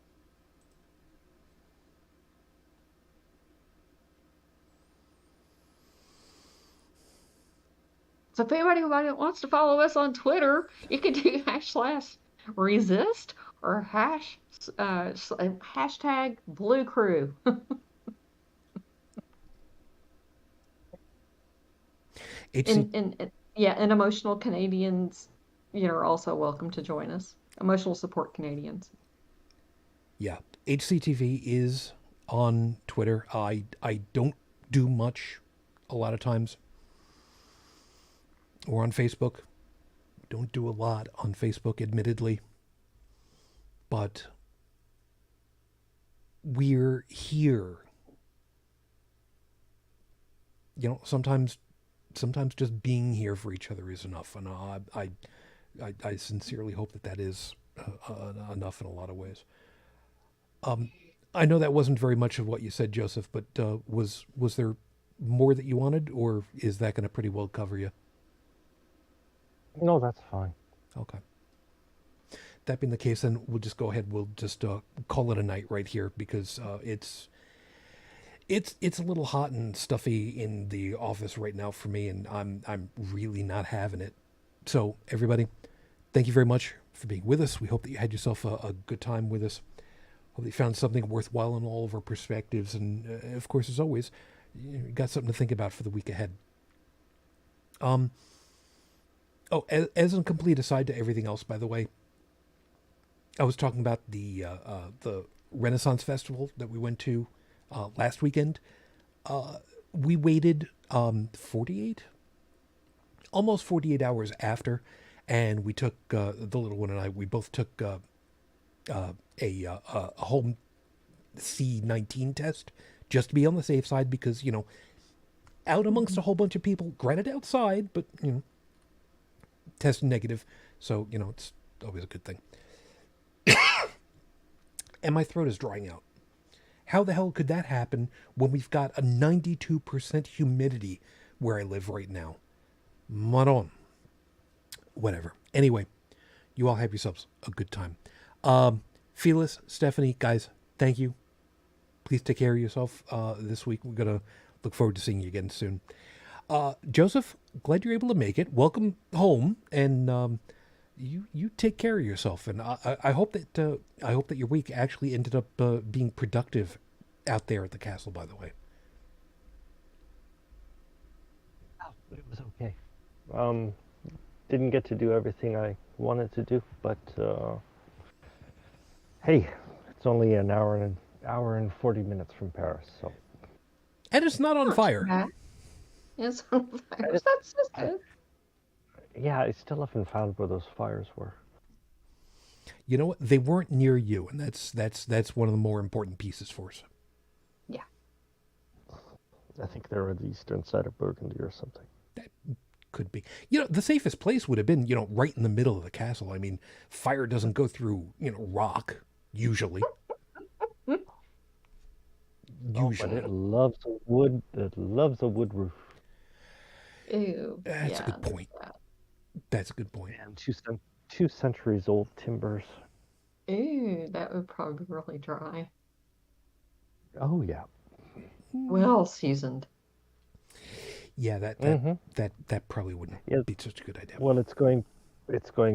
So if anybody wants to follow us on Twitter, you can do #resist or hashtag Blue Crew. And emotional Canadians, are also welcome to join us. Emotional support Canadians. Yeah, HCTV is on Twitter. I don't do much a lot of times. Or on Facebook. Don't do a lot on Facebook, admittedly. But we're here. Sometimes just being here for each other is enough. And I sincerely hope that is enough in a lot of ways. I know that wasn't very much of what you said, Joseph, but was there more that you wanted, or is that going to pretty well cover you? No, that's fine. Okay. That being the case, then we'll just go ahead. We'll just call it a night right here, because it's a little hot and stuffy in the office right now for me, and I'm really not having it. So everybody, thank you very much for being with us. We hope that you had yourself a good time with us. Hope that you found something worthwhile in all of our perspectives, and of course, as always, you got something to think about for the week ahead. Oh, as a complete aside to everything else, by the way, I was talking about the Renaissance Festival that we went to last weekend. We waited almost 48 hours after, and we took the little one and I. We both took a home C19 test just to be on the safe side, because out amongst a whole bunch of people, granted outside, but tested negative, so it's always a good thing. And my throat is drying out. How the hell could that happen when we've got a 92% humidity where I live right now? Maron. Whatever. Anyway, you all have yourselves a good time. Phyllis, Stephanie, guys, thank you. Please take care of yourself this week. We're going to look forward to seeing you again soon. Joseph, glad you're able to make it. Welcome home, and you take care of yourself. And I hope that your week actually ended up being productive out there at the castle. By the way, It was okay. Didn't get to do everything I wanted to do, but hey, it's only an hour and 40 minutes from Paris, so. And it's not on fire. It's on fire. That's just good. Yeah, I still haven't found where those fires were. You know what? They weren't near you, and that's one of the more important pieces for us. Yeah. I think they're on the eastern side of Burgundy or something. That could be. The safest place would have been, right in the middle of the castle. I mean, fire doesn't go through, rock, usually. Oh, but Usually. it loves a wood. It loves a wood roof. Ew. That's a Yeah, good there's point. that. That's a good point. And 2 centuries old timbers. Ew, that would probably be really dry. Oh yeah. Well seasoned. Yeah, that Mm-hmm. that probably wouldn't Yeah. be such a good idea. Well, it's going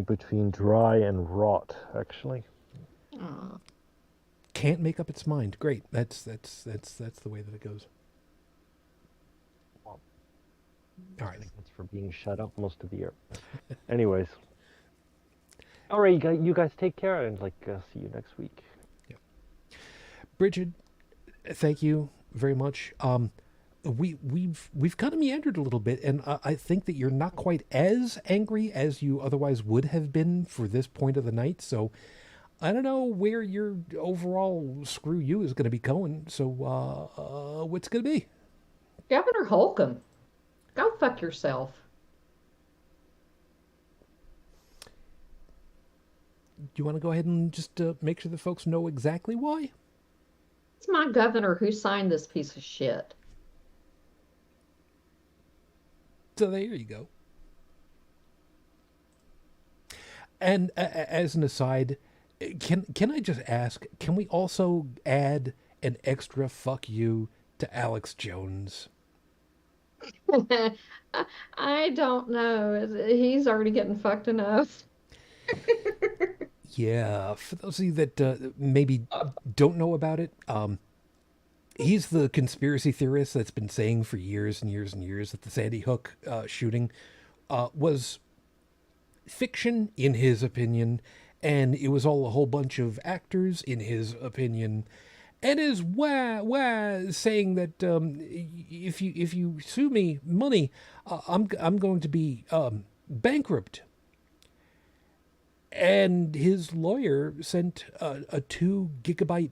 between dry and rot, actually. Aw. Can't make up its mind. Great. That's the way that it goes. Well, All I right. think that's for being shut up most of the year. Anyways. All right, you guys take care, and see you next week. Brigid, thank you very much. We've kind of meandered a little bit, and I think that you're not quite as angry as you otherwise would have been for this point of the night. So I don't know where your overall screw you is going to be going. So what's going to be? Governor Holcomb, go fuck yourself. Do you want to go ahead and just make sure the folks know exactly why? It's my governor who signed this piece of shit. So there you go. And as an aside, can I just ask, can we also add an extra fuck you to Alex Jones? I don't know. He's already getting fucked enough. Yeah, for those of you that maybe don't know about it, he's the conspiracy theorist that's been saying for years and years and years that the Sandy Hook shooting was fiction, in his opinion, and it was all a whole bunch of actors, in his opinion, and is saying that if you sue me money, I'm going to be bankrupt. And his lawyer sent a 2 gigabyte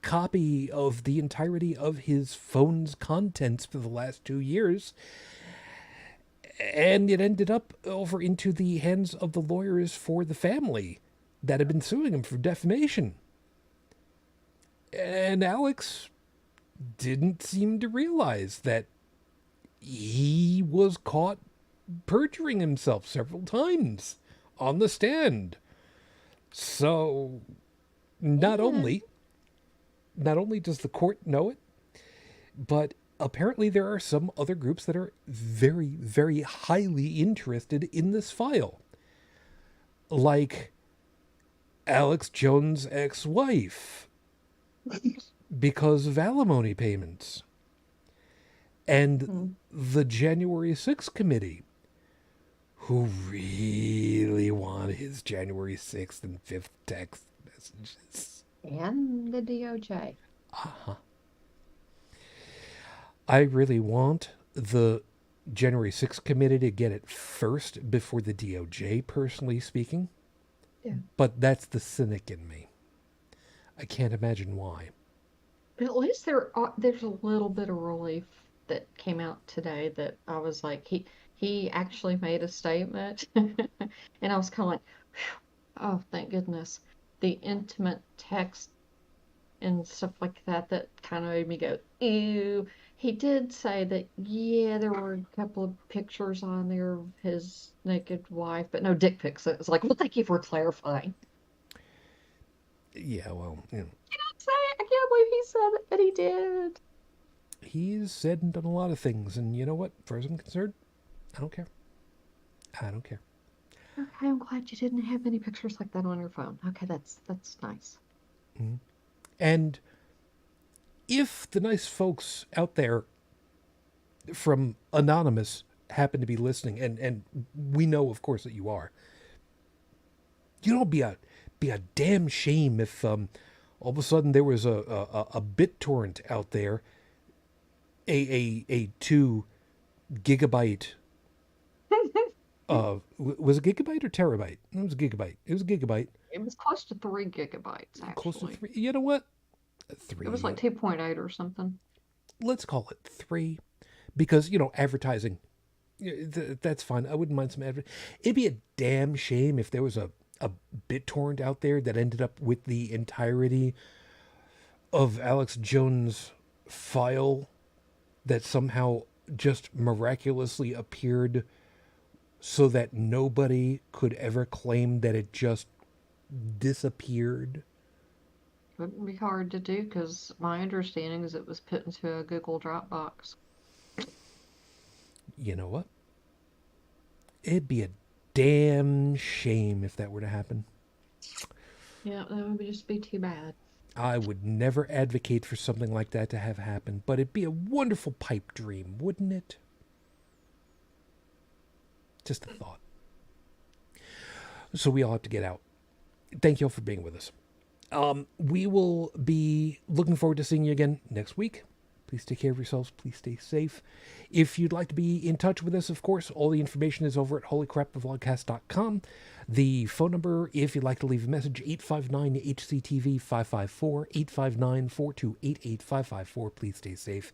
copy of the entirety of his phone's contents for the last 2 years. And it ended up over into the hands of the lawyers for the family that had been suing him for defamation. And Alex didn't seem to realize that he was caught perjuring himself several times on the stand. So not only does the court know it, but apparently there are some other groups that are very, very highly interested in this file. Like Alex Jones' ex-wife, because of alimony payments. And the January 6th committee, who really want his January 6th and 5th text messages. And the DOJ. Uh-huh. I really want the January 6th committee to get it first before the DOJ, personally speaking. Yeah. But that's the cynic in me. I can't imagine why. But at least there's a little bit of relief that came out today that I was like, he actually made a statement. And I was kind of like, whew, oh, thank goodness. The intimate text and stuff like that kind of made me go, ew. He did say that, yeah, there were a couple of pictures on there of his naked wife, but no dick pics. It was like, well, thank you for clarifying. Yeah, well, I can't believe he said it, but he did. He's said and done a lot of things, and you know what? As far as I'm concerned, I don't care. I don't care. Okay, I'm glad you didn't have any pictures like that on your phone. Okay, that's nice. Mm-hmm. And if the nice folks out there from Anonymous happen to be listening, and we know, of course, that you are, you know, be a damn shame if all of a sudden there was a BitTorrent out there, a 2 gigabyte. Was it gigabyte or terabyte? It was a gigabyte. It was a gigabyte. It was close to 3 gigabytes, actually. Close to 3. You know what? 3. It was like 2.8 or something. let's call it 3, because, advertising, that's fine. I wouldn't mind some advertising. It'd be a damn shame if there was a BitTorrent out there that ended up with the entirety of Alex Jones' file that somehow just miraculously appeared so that nobody could ever claim that it just disappeared. Wouldn't be hard to do because my understanding is it was put into a Google Dropbox. You know what? It'd be a damn shame if that were to happen. Yeah, that would just be too bad. I would never advocate for something like that to have happen, but it'd be a wonderful pipe dream, wouldn't it? Just a thought. So we all have to get out. Thank you all for being with us. We will be looking forward to seeing you again next week. Please take care of yourselves. Please stay safe. If you'd like to be in touch with us, of course, all the information is over at holycrapthevlogcast.com. The phone number, if you'd like to leave a message, 859-HCTV-554, 859-428-8554. Please stay safe.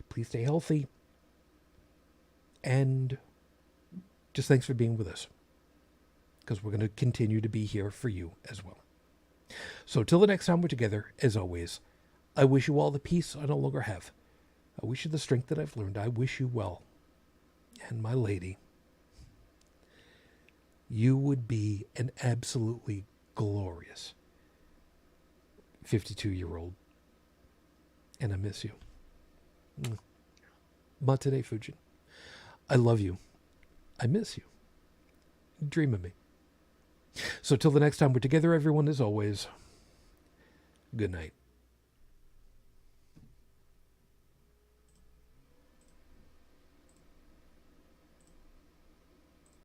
Please stay healthy. And just thanks for being with us, because we're going to continue to be here for you as well. So till the next time we're together, as always, I wish you all the peace I no longer have. I wish you the strength that I've learned. I wish you well. And my lady, you would be an absolutely glorious 52-year-old. And I miss you. Matane Fujin. I love you. I miss you. Dream of me. So till the next time we're together, everyone, as always, good night.